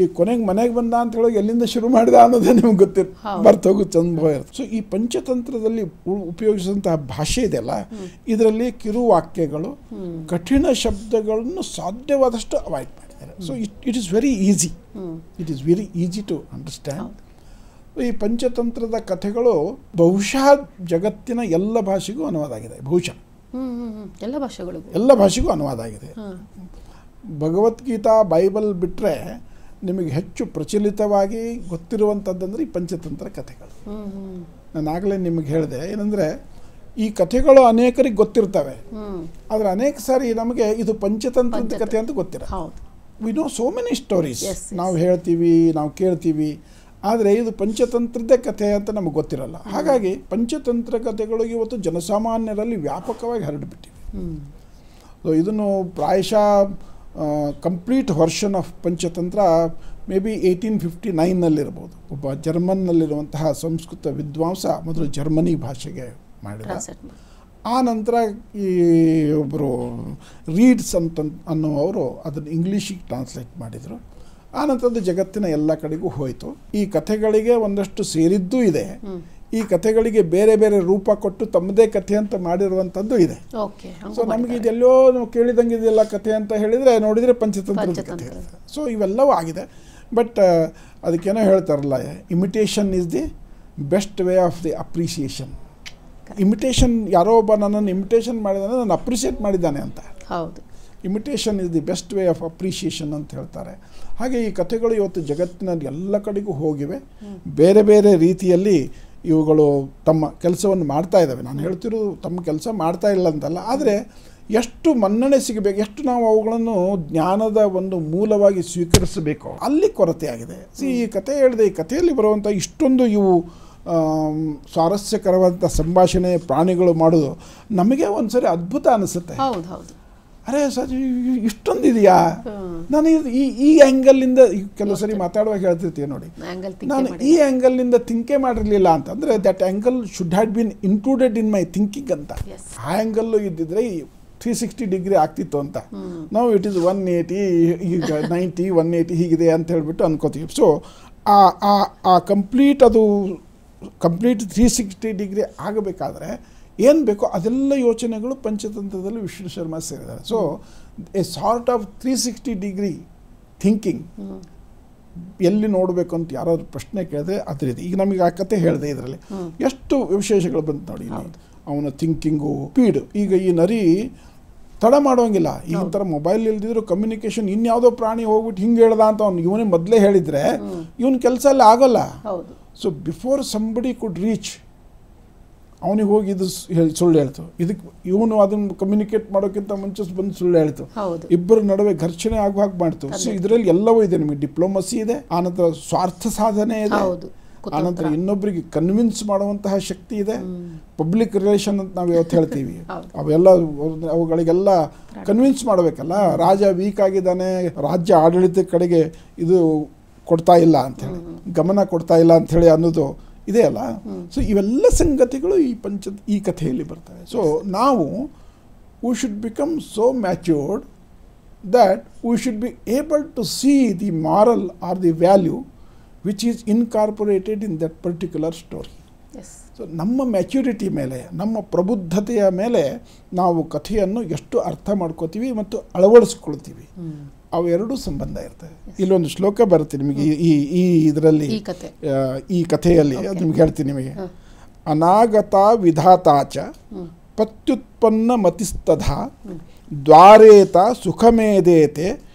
ಈ ಕೊನೆಗೆ ಮನೆಗೆ ಬಂದ ಅಂತ ಹೇಳೋದು ಎಲ್ಲಿಂದ ಶುರು ಮಾಡಿದ ಅನ್ನೋದೇ ನಿಮ್ಗೆ ಬರ್ತೋಗು ಚಂದ ಇರುತ್ತೆ. ಸೊ ಈ ಪಂಚತಂತ್ರದಲ್ಲಿ ಉಪಯೋಗಿಸಿದಂತಹ ಭಾಷೆ ಇದೆಯಲ್ಲ, ಇದರಲ್ಲಿ ಕಿರುವಾಕ್ಯಗಳು, ಕಠಿಣ ಶಬ್ದಗಳನ್ನು ಸಾಧ್ಯವಾದಷ್ಟು ಅವಾಯ್ಡ್ ಮಾಡಿದ್ದಾರೆ. So it is very easy, it is very easy to understand. ಈ ಪಂಚತಂತ್ರದ ಕಥೆಗಳು ಬಹುಶಃ ಜಗತ್ತಿನ ಎಲ್ಲ ಭಾಷೆಗೂ ಅನುವಾದ ಆಗಿದೆ. ಬಹುಶಃ ಎಲ್ಲ ಭಾಷೆಗೂ ಅನುವಾದ ಆಗಿದೆ. ಭಗವದ್ಗೀತಾ ಬೈಬಲ್ ಬಿಟ್ಟರೆ ನಿಮಗೆ ಹೆಚ್ಚು ಪ್ರಚಲಿತವಾಗಿ ಗೊತ್ತಿರುವಂಥದ್ದಂದ್ರೆ ಈ ಪಂಚತಂತ್ರ ಕಥೆಗಳು. ನಾನು ಆಗಲೇ ನಿಮಗೆ ಹೇಳಿದೆ ಏನಂದರೆ ಈ ಕಥೆಗಳು ಅನೇಕರಿಗೆ ಗೊತ್ತಿರ್ತವೆ, ಆದರೆ ಅನೇಕ ಸಾರಿ ನಮಗೆ ಇದು ಪಂಚತಂತ್ರದ ಕಥೆ ಅಂತ ಗೊತ್ತಿರ. We know so many stories, ನಾವು ಹೇಳ್ತೀವಿ, ನಾವು ಕೇಳ್ತೀವಿ, ಆದರೆ ಇದು ಪಂಚತಂತ್ರದ ಕಥೆ ಅಂತ ನಮಗೆ ಗೊತ್ತಿರಲ್ಲ. ಹಾಗಾಗಿ ಪಂಚತಂತ್ರ ಕಥೆಗಳು ಇವತ್ತು ಜನಸಾಮಾನ್ಯರಲ್ಲಿ ವ್ಯಾಪಕವಾಗಿ ಹರಡಿಬಿಟ್ಟಿವೆ. ಸೊ ಇದನ್ನು ಪ್ರಾಯಶಃ complete version of Panchatantra may be 1859ನಲ್ಲಿರ್ಬೋದು. ಒಬ್ಬ ಜರ್ಮನ್ನಲ್ಲಿರುವಂತಹ ಸಂಸ್ಕೃತ ವಿದ್ವಾಂಸ ಮೊದಲು ಜರ್ಮನಿ ಭಾಷೆಗೆ ಮಾಡಿದ. ಆ ನಂತರ ಈ ಒಬ್ಬರು ರೀಡ್ಸ್ ಅನ್ನುವರು ಅದನ್ನು ಇಂಗ್ಲೀಷಿಗೆ ಟ್ರಾನ್ಸ್ಲೇಟ್ ಮಾಡಿದರು. ಆನಂತರದ್ದು ಜಗತ್ತಿನ ಎಲ್ಲ ಕಡೆಗೂ ಹೋಯಿತು. ಈ ಕಥೆಗಳಿಗೆ ಒಂದಷ್ಟು ಸೇರಿದ್ದೂ ಇದೆ, ಈ ಕಥೆಗಳಿಗೆ ಬೇರೆ ಬೇರೆ ರೂಪ ಕೊಟ್ಟು ತಮ್ಮದೇ ಕಥೆ ಅಂತ ಮಾಡಿರುವಂಥದ್ದು ಇದೆ. ಸೊ ನಮಗೆ ಇದೆಲ್ಲೋ ನಾವು ಕೇಳಿದಂಗೆ ಇದೆಲ್ಲ ಕಥೆ ಅಂತ ಹೇಳಿದರೆ ನೋಡಿದರೆ ಪಂಚತಂತ್ರದ ಕಥೆ ಇರುತ್ತೆ. ಸೊ ಇವೆಲ್ಲವೂ ಆಗಿದೆ. ಬಟ್ ಅದಕ್ಕೇನೋ ಹೇಳ್ತಾರಲ್ಲ, imitation is the best way of the appreciation. Imitation, ಯಾರೋ ಒಬ್ಬ ನನ್ನನ್ನು ಇಮಿಟೇಷನ್ ಮಾಡಿದಾನೆ, ನಾನು ಅಪ್ರಿಷಿಯೇಟ್ ಮಾಡಿದ್ದಾನೆ ಅಂತ. ಹೌದು, imitation is the best way of appreciation ಅಂತ ಹೇಳ್ತಾರೆ. ಹಾಗೆ ಈ ಕಥೆಗಳು ಇವತ್ತು ಜಗತ್ತಿನ ಎಲ್ಲ ಕಡೆಗೂ ಹೋಗಿವೆ. ಬೇರೆ ಬೇರೆ ರೀತಿಯಲ್ಲಿ ಇವುಗಳು ತಮ್ಮ ಕೆಲಸವನ್ನು ಮಾಡ್ತಾ ಇದ್ದಾವೆ. ನಾನು ಹೇಳ್ತಿರೋದು ತಮ್ಮ ಕೆಲಸ ಮಾಡ್ತಾ ಇಲ್ಲ ಅಂತಲ್ಲ, ಆದರೆ ಎಷ್ಟು ಮನ್ನಣೆ ಸಿಗಬೇಕು, ಎಷ್ಟು ನಾವು ಅವುಗಳನ್ನು ಜ್ಞಾನದ ಒಂದು ಮೂಲವಾಗಿ ಸ್ವೀಕರಿಸಬೇಕು, ಅಲ್ಲಿ ಕೊರತೆ ಆಗಿದೆ. ಈ ಕಥೆ ಹೇಳಿದೆ, ಈ ಕಥೆಯಲ್ಲಿ ಬರುವಂಥ ಇಷ್ಟೊಂದು ಇವು ಸ್ವಾರಸ್ಯಕರವಾದಂಥ ಸಂಭಾಷಣೆ ಪ್ರಾಣಿಗಳು ಮಾಡೋದು ನಮಗೆ ಒಂದ್ಸರಿ ಅದ್ಭುತ ಅನಿಸುತ್ತೆ. ಅರೆ ಸರ್, ಇಷ್ಟೊಂದಿದೆಯಾ? ನಾನು ಈ ಆ್ಯಂಗಲ್ನಿಂದ ಕೆಲವು ಸರಿ ಮಾತಾಡುವಾಗ ಹೇಳ್ತಿರ್ತೀವಿ ನೋಡಿ, ನಾನು ಈ ಆ್ಯಂಗಲ್ನಿಂದ ಥಿಂಕೇ ಮಾಡಿರಲಿಲ್ಲ ಅಂತಂದರೆ that angle should had been included in my thinking ಅಂತ. ಆ ಆ್ಯಂಗಲ್ಲು ಇದ್ದಿದ್ರೆ 360 ಡಿಗ್ರಿ ಆಗ್ತಿತ್ತು ಅಂತ. ನಾವು ಇಟ್ ಈಸ್ 180, ಈಗ 90, 180 ಹೀಗಿದೆ ಅಂತ ಹೇಳ್ಬಿಟ್ಟು ಅನ್ಕೋತೀವಿ. ಸೊ ಆ ಕಂಪ್ಲೀಟ್ 360 ಡಿಗ್ರಿ ಆಗಬೇಕಾದ್ರೆ ಏನು ಬೇಕೋ ಅದೆಲ್ಲ ಯೋಚನೆಗಳು ಪಂಚತಂತ್ರದಲ್ಲಿ ವಿಷ್ಣು ಶರ್ಮಾ ಸೇರಿದ್ದಾರೆ. So A sort of 360 degree thinking, ಎಲ್ಲಿ ನೋಡಬೇಕು ಅಂತ ಯಾರಾದ್ರು ಪ್ರಶ್ನೆ ಕೇಳಿದ್ರೆ ಅದರಿದೆ. ಈಗ ನಮಗೆ ಆ ಕತೆ ಹೇಳಿದೆ, ಇದರಲ್ಲಿ ಎಷ್ಟು ವಿಶೇಷಗಳು ಬಂತು ನೋಡಿ. ಅವನ ಥಿಂಕಿಂಗು, ಸ್ಪೀಡ್. ಈಗ ಈ ನರಿ ತಡ ಮಾಡೋಂಗಿಲ್ಲ. ಈಗ ಥರ ಮೊಬೈಲ್ ಇಲ್ದಿದ್ರು ಕಮ್ಯುನಿಕೇಷನ್, ಇನ್ಯಾವುದೋ ಪ್ರಾಣಿ ಹೋಗ್ಬಿಟ್ಟು ಹಿಂಗೆ ಹೇಳ್ದ ಅಂತ ಇವನೇ ಮೊದಲೇ ಹೇಳಿದರೆ ಇವನ ಕೆಲಸ ಎಲ್ಲ ಆಗೋಲ್ಲ. So before somebody could reach, ಅವನಿಗೆ ಹೋಗಿ ಇದು ಸುಳ್ಳು ಹೇಳ್ತು, ಇದಕ್ಕೆ ಇವನು ಅದನ್ನು ಕಮ್ಯುನಿಕೇಟ್ ಮಾಡೋಕ್ಕಿಂತ ಮುಂಚೆ ಬಂದು ಸುಳ್ಳು ಹೇಳ್ತು, ಇಬ್ಬರ ನಡುವೆ ಘರ್ಷಣೆ ಆಗುವ ಹಾಗೆ ಮಾಡ್ತು. ಸೊ ಇದರಲ್ಲಿ ಎಲ್ಲವೂ ಇದೆ. ನಿಮಗೆ ಡಿಪ್ಲೊಮಸಿ ಇದೆ, ಆನಂತರ ಸ್ವಾರ್ಥ ಸಾಧನೆ ಇದೆ, ಆನಂತರ ಇನ್ನೊಬ್ಬರಿಗೆ ಕನ್ವಿನ್ಸ್ ಮಾಡುವಂತಹ ಶಕ್ತಿ ಇದೆ, ಪಬ್ಲಿಕ್ ರಿಲೇಷನ್ ಅಂತ ನಾವು ಇವತ್ತು ಹೇಳ್ತೀವಿ, ಅವುಗಳಿಗೆಲ್ಲ ಕನ್ವಿನ್ಸ್ ಮಾಡಬೇಕಲ್ಲ. ರಾಜ ವೀಕ್ ಆಗಿದ್ದಾನೆ, ರಾಜ್ಯ ಆಡಳಿತ ಕಡೆಗೆ ಇದು ಕೊಡ್ತಾ ಇಲ್ಲ ಅಂಥೇಳಿ, ಗಮನ ಕೊಡ್ತಾ ಇಲ್ಲ ಅಂಥೇಳಿ ಅನ್ನೋದು ಇದೆ ಅಲ್ಲ. ಸೊ ಇವೆಲ್ಲ ಸಂಗತಿಗಳು ಈ ಕಥೆಯಲ್ಲಿ ಬರ್ತವೆ. ಸೊ ನಾವು we should become so matured that we should be able to see the moral or the value which is incorporated in that particular story. So ನಮ್ಮ ಮ್ಯಾಚ್ಯೂರಿಟಿ ಮೇಲೆ, ನಮ್ಮ ಪ್ರಬುದ್ಧತೆಯ ಮೇಲೆ ನಾವು ಕಥೆಯನ್ನು ಎಷ್ಟು ಅರ್ಥ ಮಾಡ್ಕೋತೀವಿ ಮತ್ತು ಅಳವಡಿಸ್ಕೊಳ್ತೀವಿ, ಅವೆರಡೂ ಸಂಬಂಧ ಇರ್ತವೆ. ಇಲ್ಲೊಂದು ಶ್ಲೋಕ ಬರುತ್ತೆ ನಿಮಗೆ ಈ ಇದರಲ್ಲಿ, ಈ ಕಥೆಯಲ್ಲಿ, ಅದು ನಿಮ್ಗೆ ಹೇಳ್ತೀನಿ ನಿಮಗೆ. ಅನಾಗತ ವಿಧಾತಾಚ ಪತ್ಯುತ್ಪನ್ನ ಮತಿಸ್ತಧಾ ದ್ವಾರೇತ ಸುಖಮೇದೇತೆ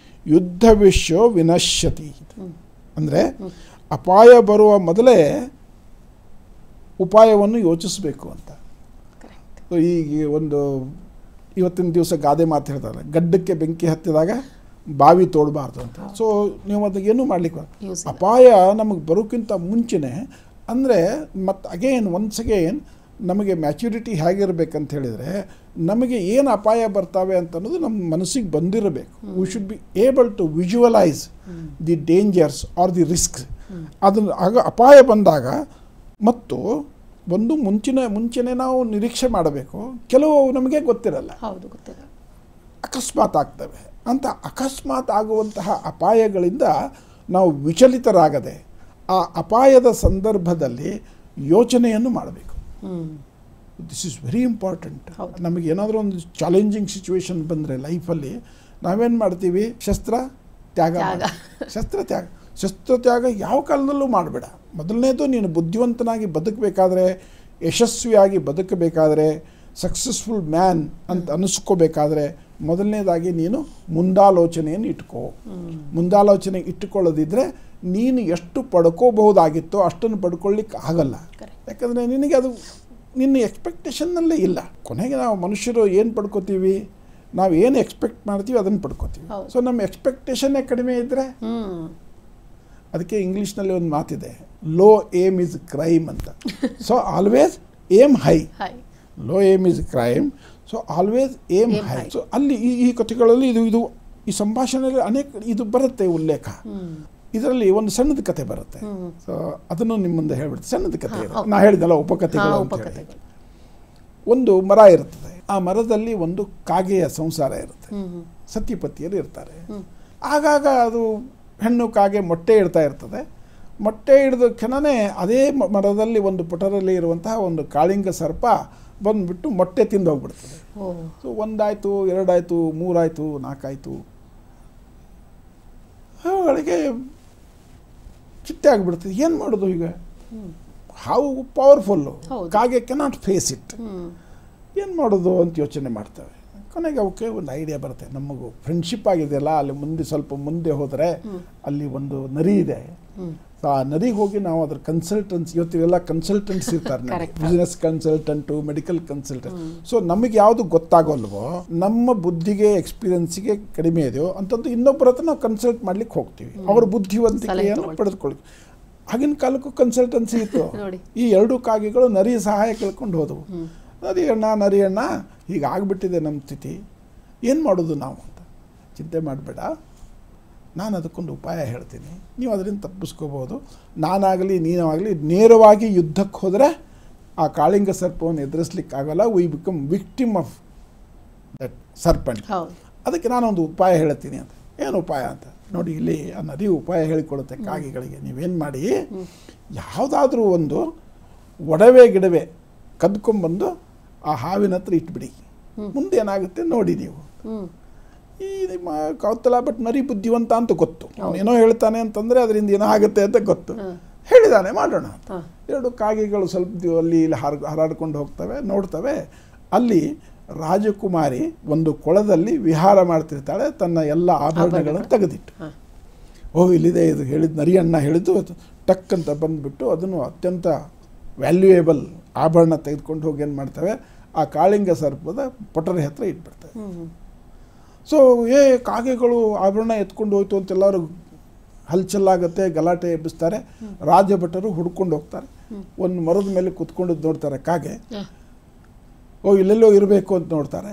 ಯುದ್ಧವಿಶ್ವ ವಿನಶ್ಯತಿ. ಅಂದರೆ ಅಪಾಯ ಬರುವ ಮೊದಲೇ ಉಪಾಯವನ್ನು ಯೋಚಿಸಬೇಕು ಅಂತ. ಈಗ ಒಂದು ಇವತ್ತಿನ ದಿವಸ ಗಾದೆ ಮಾತು ಹೇಳ್ತಾರೆ, ಗಡ್ಡಕ್ಕೆ ಬೆಂಕಿ ಹತ್ತಿದಾಗ ಬಾವಿ ತೋಡಬಾರ್ದು ಅಂತ. ಸೊ ನೀವು ಅದಕ್ಕೆ ಏನೂ ಮಾಡಲಿಕ್ಕೆ, ಅಪಾಯ ನಮಗೆ ಬರೋಕ್ಕಿಂತ ಮುಂಚೆನೇ, ಅಂದರೆ ಮತ್ತು ಒನ್ಸ್ ಅಗೇನ್ ನಮಗೆ ಮ್ಯಾಚ್ಯೂರಿಟಿ ಹೇಗಿರಬೇಕಂತ ಹೇಳಿದರೆ, ನಮಗೆ ಏನು ಅಪಾಯ ಬರ್ತಾವೆ ಅಂತ ಅನ್ನೋದು ನಮ್ಮ ಮನಸ್ಸಿಗೆ ಬಂದಿರಬೇಕು. We should be able to visualise the dangers or the risk. ಅದನ್ನು ಆಗ ಅಪಾಯ ಬಂದಾಗ ಮತ್ತು ಒಂದು ಮುಂಚೆನೇ ನಾವು ನಿರೀಕ್ಷೆ ಮಾಡಬೇಕು. ಕೆಲವು ನಮಗೆ ಗೊತ್ತಿರಲ್ಲ, ಅಕಸ್ಮಾತ್ ಆಗ್ತವೆ. ಅಂತ ಅಕಸ್ಮಾತ್ ಆಗುವಂತಹ ಅಪಾಯಗಳಿಂದ ನಾವು ವಿಚಲಿತರಾಗದೆ ಆ ಅಪಾಯದ ಸಂದರ್ಭದಲ್ಲಿ ಯೋಚನೆಯನ್ನು ಮಾಡಬೇಕು. This is very important. ನಮಗೆ ಏನಾದರೂ ಒಂದು ಚಾಲೆಂಜಿಂಗ್ ಸಿಚುವೇಶನ್ ಬಂದರೆ ಲೈಫಲ್ಲಿ ನಾವೇನು ಮಾಡ್ತೀವಿ? ಶಸ್ತ್ರ ತ್ಯಾಗ. ಶಸ್ತ್ರತ್ಯಾಗ ಯಾವ ಕಾಲದಲ್ಲೂ ಮಾಡಬೇಡ. ಮೊದಲನೇದು ನೀನು ಬುದ್ಧಿವಂತನಾಗಿ ಬದುಕಬೇಕಾದ್ರೆ, ಯಶಸ್ವಿಯಾಗಿ ಬದುಕಬೇಕಾದ್ರೆ, ಸಕ್ಸಸ್ಫುಲ್ ಮ್ಯಾನ್ ಅಂತ ಅನ್ನಿಸ್ಕೋಬೇಕಾದ್ರೆ ಮೊದಲನೇದಾಗಿ ನೀನು ಮುಂದಾಲೋಚನೆಯನ್ನು ಇಟ್ಕೋ. ಮುಂದಾಲೋಚನೆ ಇಟ್ಟುಕೊಳ್ಳೋದಿದ್ರೆ ನೀನು ಎಷ್ಟು ಪಡ್ಕೋಬಹುದಾಗಿತ್ತೋ ಅಷ್ಟನ್ನು ಪಡ್ಕೊಳ್ಳಿಕ್ಕೆ ಆಗಲ್ಲ. ಯಾಕಂದರೆ ನಿನಗೆ ಅದು ನಿನ್ನ ಎಕ್ಸ್ಪೆಕ್ಟೇಷನ್ನಲ್ಲೇ ಇಲ್ಲ. ಕೊನೆಗೆ ನಾವು ಮನುಷ್ಯರು ಏನು ಪಡ್ಕೋತೀವಿ, ನಾವು ಏನು ಎಕ್ಸ್ಪೆಕ್ಟ್ ಮಾಡ್ತೀವಿ ಅದನ್ನು ಪಡ್ಕೋತೀವಿ. ಸೊ ನಮ್ಮ ಎಕ್ಸ್ಪೆಕ್ಟೇಷನ್ನೇ ಕಡಿಮೆ ಇದ್ದರೆ, ಅದಕ್ಕೆ ಇಂಗ್ಲೀಷ್ನಲ್ಲಿ ಒಂದು ಮಾತಿದೆ, ಲೋ ಏಮ್ ಇಸ್ ಕ್ರೈಮ್ ಅಂತ. So always aim high. Low aim is crime, so always aim high. So ಅಲ್ಲಿ ಈ ಕಥೆಗಳಲ್ಲಿ ಇದು ಈ ಸಂಭಾಷಣೆಯಲ್ಲಿ ಅನೇಕ ಇದು ಬರುತ್ತೆ ಉಲ್ಲೇಖ. ಇದರಲ್ಲಿ ಒಂದು ಸಣ್ಣದ ಕತೆ ಬರುತ್ತೆ. ಸೊ ಅದನ್ನು ನಿಮ್ಮ ಮುಂದೆ ಹೇಳ್ಬಿಡ್ತೀನಿ. ಸಣ್ಣದ ಕತೆ ನಾ ಹೇಳಿದಲ್ಲ, ಉಪಕಥೆಗಳು ಅಂತ ಹೇಳಿ. ಒಂದು ಮರ ಇರ್ತದೆ, ಆ ಮರದಲ್ಲಿ ಒಂದು ಕಾಗೆಯ ಸಂಸಾರ ಇರುತ್ತೆ, ಸತಿಪತಿಯರು ಇರ್ತಾರೆ. ಆಗಾಗ ಅದು ಹೆಣ್ಣು ಕಾಗೆ ಮೊಟ್ಟೆ ಇಡ್ತಾ ಇರ್ತದೆ. ಮೊಟ್ಟೆ ಹಿಡಿದ ಕ್ಷಣನೇ ಅದೇ ಮರದಲ್ಲಿ ಒಂದು ಪುಟರಲ್ಲಿ ಇರುವಂತಹ ಒಂದು ಕಾಳಿಂಗ ಸರ್ಪ ಬಂದುಬಿಟ್ಟು ಮೊಟ್ಟೆ ತಿಂದು ಹೋಗ್ಬಿಡ್ತದೆ. ಸೊ 1 ಆಯಿತು, 2 ಆಯಿತು, 3 ಆಯಿತು, 4 ಆಯಿತು. ಅವುಗಳಿಗೆ ಚಿಟ್ಟೆ ಆಗಿಬಿಡ್ತದೆ. ಏನು ಮಾಡೋದು ಈಗ? ಹೌ ಪವರ್ಫುಲ್ಲು, ಕಾಗೆ ಕೆನಾಟ್ ಫೇಸ್ ಇಟ್. ಏನು ಮಾಡೋದು ಅಂತ ಯೋಚನೆ ಮಾಡ್ತವೆ. ಕೊನೆಗೆ ಅವಕ್ಕೆ ಒಂದು ಐಡಿಯಾ ಬರುತ್ತೆ, ನಮಗೂ ಫ್ರೆಂಡ್ಶಿಪ್ ಆಗಿದೆಯಲ್ಲ, ಅಲ್ಲಿ ಮುಂದೆ ಸ್ವಲ್ಪ ಮುಂದೆ ಹೋದರೆ ಅಲ್ಲಿ ಒಂದು ನರಿ ಇದೆ. ಸೊ ಆ ನರಿಗೆ ಹೋಗಿ ನಾವು ಅದ್ರ ಕನ್ಸಲ್ಟೆನ್ಸ್, ಇವತ್ತಿಗೆಲ್ಲ ಕನ್ಸಲ್ಟೆಂಟ್ಸ್ ಇರ್ತಾರೆ, business consultant, medical consultant. So ನಮಗೆ ಯಾವುದು ಗೊತ್ತಾಗೋಲ್ವೋ, ನಮ್ಮ ಬುದ್ಧಿಗೆ ಎಕ್ಸ್ಪೀರಿಯನ್ಸಿಗೆ ಕಡಿಮೆ ಇದೆಯೋ ಅಂತಂದು ಇನ್ನೊಬ್ಬರ ಹತ್ರ ನಾವು ಕನ್ಸಲ್ಟ್ ಮಾಡ್ಲಿಕ್ಕೆ ಹೋಗ್ತೀವಿ, ಅವ್ರ ಬುದ್ಧಿವಂತಿಕೆಯನ್ನು ಪಡೆದುಕೊಳ್ಳಿ. ಆಗಿನ ಕಾಲಕ್ಕೂ ಕನ್ಸಲ್ಟೆನ್ಸಿ ಇತ್ತು. ಈ 2 ಕಾಗೆಗಳು ನರಿ ಸಹಾಯ ಕೇಳ್ಕೊಂಡು ಹೋದವು. ನರಿ ಅಣ್ಣ ಹೀಗಾಗ್ಬಿಟ್ಟಿದೆ ನಮ್ಮ ಸ್ಥಿತಿ, ಏನು ಮಾಡೋದು ನಾವು ಅಂತ. ಚಿಂತೆ ಮಾಡಬೇಡ, ನಾನು ಅದಕ್ಕೊಂದು ಉಪಾಯ ಹೇಳ್ತೀನಿ, ನೀವು ಅದರಿಂದ ತಪ್ಪಿಸ್ಕೋಬೋದು. ನಾನಾಗಲಿ ನೀನಾಗಲಿ ನೇರವಾಗಿ ಯುದ್ಧಕ್ಕೆ ಹೋದರೆ ಆ ಕಾಳಿಂಗ ಸರ್ಪವನ್ನು ಎದುರಿಸ್ಲಿಕ್ಕಾಗಲ್ಲ. We become victim of that serpent. ಅದಕ್ಕೆ ನಾನೊಂದು ಉಪಾಯ ಹೇಳ್ತೀನಿ ಅಂತ. ಏನು ಉಪಾಯ ಅಂತ ನೋಡಿ, ಇಲ್ಲಿ ಆ ನದಿ ಉಪಾಯ ಹೇಳಿಕೊಡುತ್ತೆ ಕಾಗೆಗಳಿಗೆ. ನೀವೇನು ಮಾಡಿ, ಯಾವುದಾದ್ರೂ ಒಂದು ಒಡವೆ ಗಿಡವೆ ಕದ್ಕೊಂಬಂದು ಆ ಹಾವಿನ ಹತ್ರ ಇಟ್ಬಿಡಿ. ಮುಂದೆ ಏನಾಗುತ್ತೆ ನೋಡಿ ನೀವು. ಈ ನಿಮ್ಮ ಕೌತಲ ಬಟ್ ನರಿ ಬುದ್ಧಿವಂತ ಅಂತ ಗೊತ್ತು, ಏನೋ ಹೇಳ್ತಾನೆ ಅಂತಂದರೆ ಅದರಿಂದ ಏನೋ ಆಗುತ್ತೆ ಅಂತ ಗೊತ್ತು. ಹೇಳಿದಾನೆ ಮಾಡೋಣ ಅಂತ 2 ಕಾಗೆಗಳು ಸ್ವಲ್ಪ ಅಲ್ಲಿ ಇಲ್ಲಿ ಹಾರಾಡ್ಕೊಂಡು ಹೋಗ್ತವೆ. ನೋಡ್ತವೆ, ಅಲ್ಲಿ ರಾಜಕುಮಾರಿ ಒಂದು ಕೊಳದಲ್ಲಿ ವಿಹಾರ ಮಾಡ್ತಿರ್ತಾಳೆ, ತನ್ನ ಎಲ್ಲ ಆಭರಣಗಳನ್ನು ತೆಗೆದಿಟ್ಟು. ಇಲ್ಲಿದೆ ಇದು ಹೇಳಿದ ನರಿಯಣ್ಣ ಹೇಳಿದ್ದು, ಟಕ್ ಅಂತ ಬಂದುಬಿಟ್ಟು ಅದನ್ನು ಅತ್ಯಂತ ವ್ಯಾಲ್ಯೂಯೇಬಲ್ ಆಭರಣ ತೆಗೆದುಕೊಂಡು ಹೋಗಿ ಏನು ಮಾಡ್ತವೆ, ಆ ಕಾಳಿಂಗ ಸರ್ಪದ ಪೊಟರೆ ಹತ್ರ ಇಟ್ಬಿಡ್ತವೆ. ಸೊ ಕಾಗೆಗಳು ಆಭರಣ ಎತ್ಕೊಂಡು ಹೋಯ್ತು ಅಂತೆಲ್ಲರೂ ಹಲ್ಚಲ್ಲಾಗುತ್ತೆ, ಗಲಾಟೆ ಎಬ್ಬಿಸ್ತಾರೆ. ರಾಜಭಟರು ಹುಡ್ಕೊಂಡು ಹೋಗ್ತಾರೆ. ಒಂದು ಮರದ ಮೇಲೆ ಕುತ್ಕೊಂಡು ನೋಡ್ತಾರೆ ಕಾಗೆ. ಇಲ್ಲೆಲ್ಲೋ ಇರಬೇಕು ಅಂತ ನೋಡ್ತಾರೆ.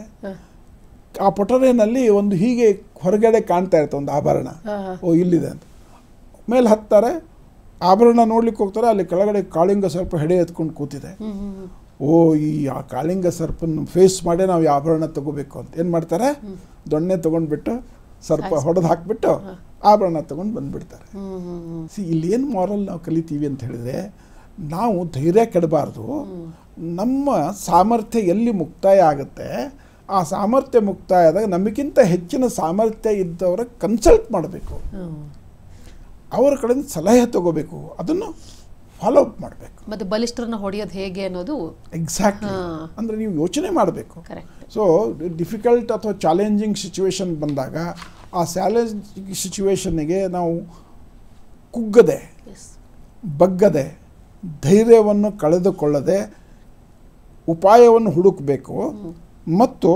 ಆ ಪೊಟರೆನಲ್ಲಿ ಒಂದು ಹೀಗೆ ಹೊರಗಡೆ ಕಾಣ್ತಾ ಇರುತ್ತೆ ಒಂದು ಆಭರಣ. ಇಲ್ಲಿದೆ ಅಂತ ಮೇಲೆ ಹತ್ತಾರೆ, ಆಭರಣ ನೋಡ್ಲಿಕ್ಕೆ ಹೋಗ್ತಾರೆ. ಅಲ್ಲಿ ಕೆಳಗಡೆ ಕಾಳಿಂಗ ಸರ್ಪ ಹೆಡೆ ಎತ್ಕೊಂಡು ಕೂತಿದೆ. ಆ ಕಾಳಿಂಗ ಸರ್ಪನ್ನು ಫೇಸ್ ಮಾಡೇ ನಾವು ಈ ಆಭರಣ ತಗೋಬೇಕು ಅಂತ ಏನು ಮಾಡ್ತಾರೆ, ದೊಣ್ಣೆ ತೊಗೊಂಡ್ಬಿಟ್ಟು ಸರ್ಪ ಹೊಡೆದು ಹಾಕಿಬಿಟ್ಟು ಆಭರಣ ತೊಗೊಂಡು ಬಂದುಬಿಡ್ತಾರೆ. ಇಲ್ಲಿ ಏನು ಮಾರಲ್ ನಾವು ಕಲಿತೀವಿ ಅಂತ ಹೇಳಿದರೆ, ನಾವು ಧೈರ್ಯ ಕೆಡಬಾರ್ದು. ನಮ್ಮ ಸಾಮರ್ಥ್ಯ ಎಲ್ಲಿ ಮುಕ್ತಾಯ ಆಗುತ್ತೆ, ಆ ಸಾಮರ್ಥ್ಯ ಮುಕ್ತಾಯ ಆದಾಗ ನಮಗಿಂತ ಹೆಚ್ಚಿನ ಸಾಮರ್ಥ್ಯ ಇದ್ದವರ ಕನ್ಸಲ್ಟ್ ಮಾಡಬೇಕು, ಅವರ ಕಡೆಯಿಂದ ಸಲಹೆ ತಗೋಬೇಕು, ಅದನ್ನು ಫಾಲೋ ಅಪ್ ಮಾಡಬೇಕು. ಮತ್ತು ಬಲಿಷ್ಠರನ್ನ ಹೊಡೆಯೋದು ಹೇಗೆ ಅನ್ನೋದು ಎಕ್ಸಾಕ್ಟ್ಲಿ. ಅಂದರೆ ನೀವು ಯೋಚನೆ ಮಾಡಬೇಕು. ಸೊ ಡಿಫಿಕಲ್ಟ್ ಅಥವಾ ಚಾಲೆಂಜಿಂಗ್ ಸಿಚುವೇಶನ್ ಬಂದಾಗ ಆ ಚಾಲೆಂಜಿಂಗ್ ಸಿಚುವೇಶನ್ನಿಗೆ ನಾವು ಕುಗ್ಗದೆ, ಬಗ್ಗದೆ, ಧೈರ್ಯವನ್ನು ಕಳೆದುಕೊಳ್ಳದೆ ಉಪಾಯವನ್ನು ಹುಡುಕಬೇಕು. ಮತ್ತು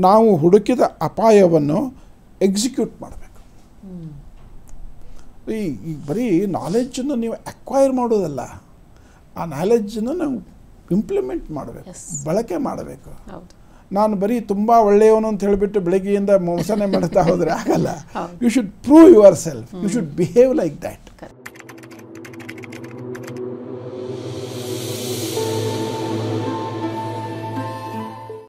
ನಾವು ಹುಡುಕಿದ ಅಪಾಯವನ್ನು ಎಕ್ಸಿಕ್ಯೂಟ್ ಮಾಡಬೇಕು. ಈ ಬರೀ ನಾಲೆಡ್ಜನ್ನು ನೀವು ಅಕ್ವೈರ್ ಮಾಡೋದಲ್ಲ, ಆ ನಾಲೆಡ್ಜನ್ನು ನಾವು ಇಂಪ್ಲಿಮೆಂಟ್ ಮಾಡಬೇಕು, ಬಳಕೆ ಮಾಡಬೇಕು. ನಾನು ಬರೀ ತುಂಬ ಒಳ್ಳೆಯವನು ಅಂತ ಹೇಳಿಬಿಟ್ಟು ಬೆಳಗ್ಗೆಯಿಂದ ಮೋಸನೆ ಮಾಡ್ತಾ ಹೋದರೆ ಆಗಲ್ಲ. You should prove yourself, you should behave like that.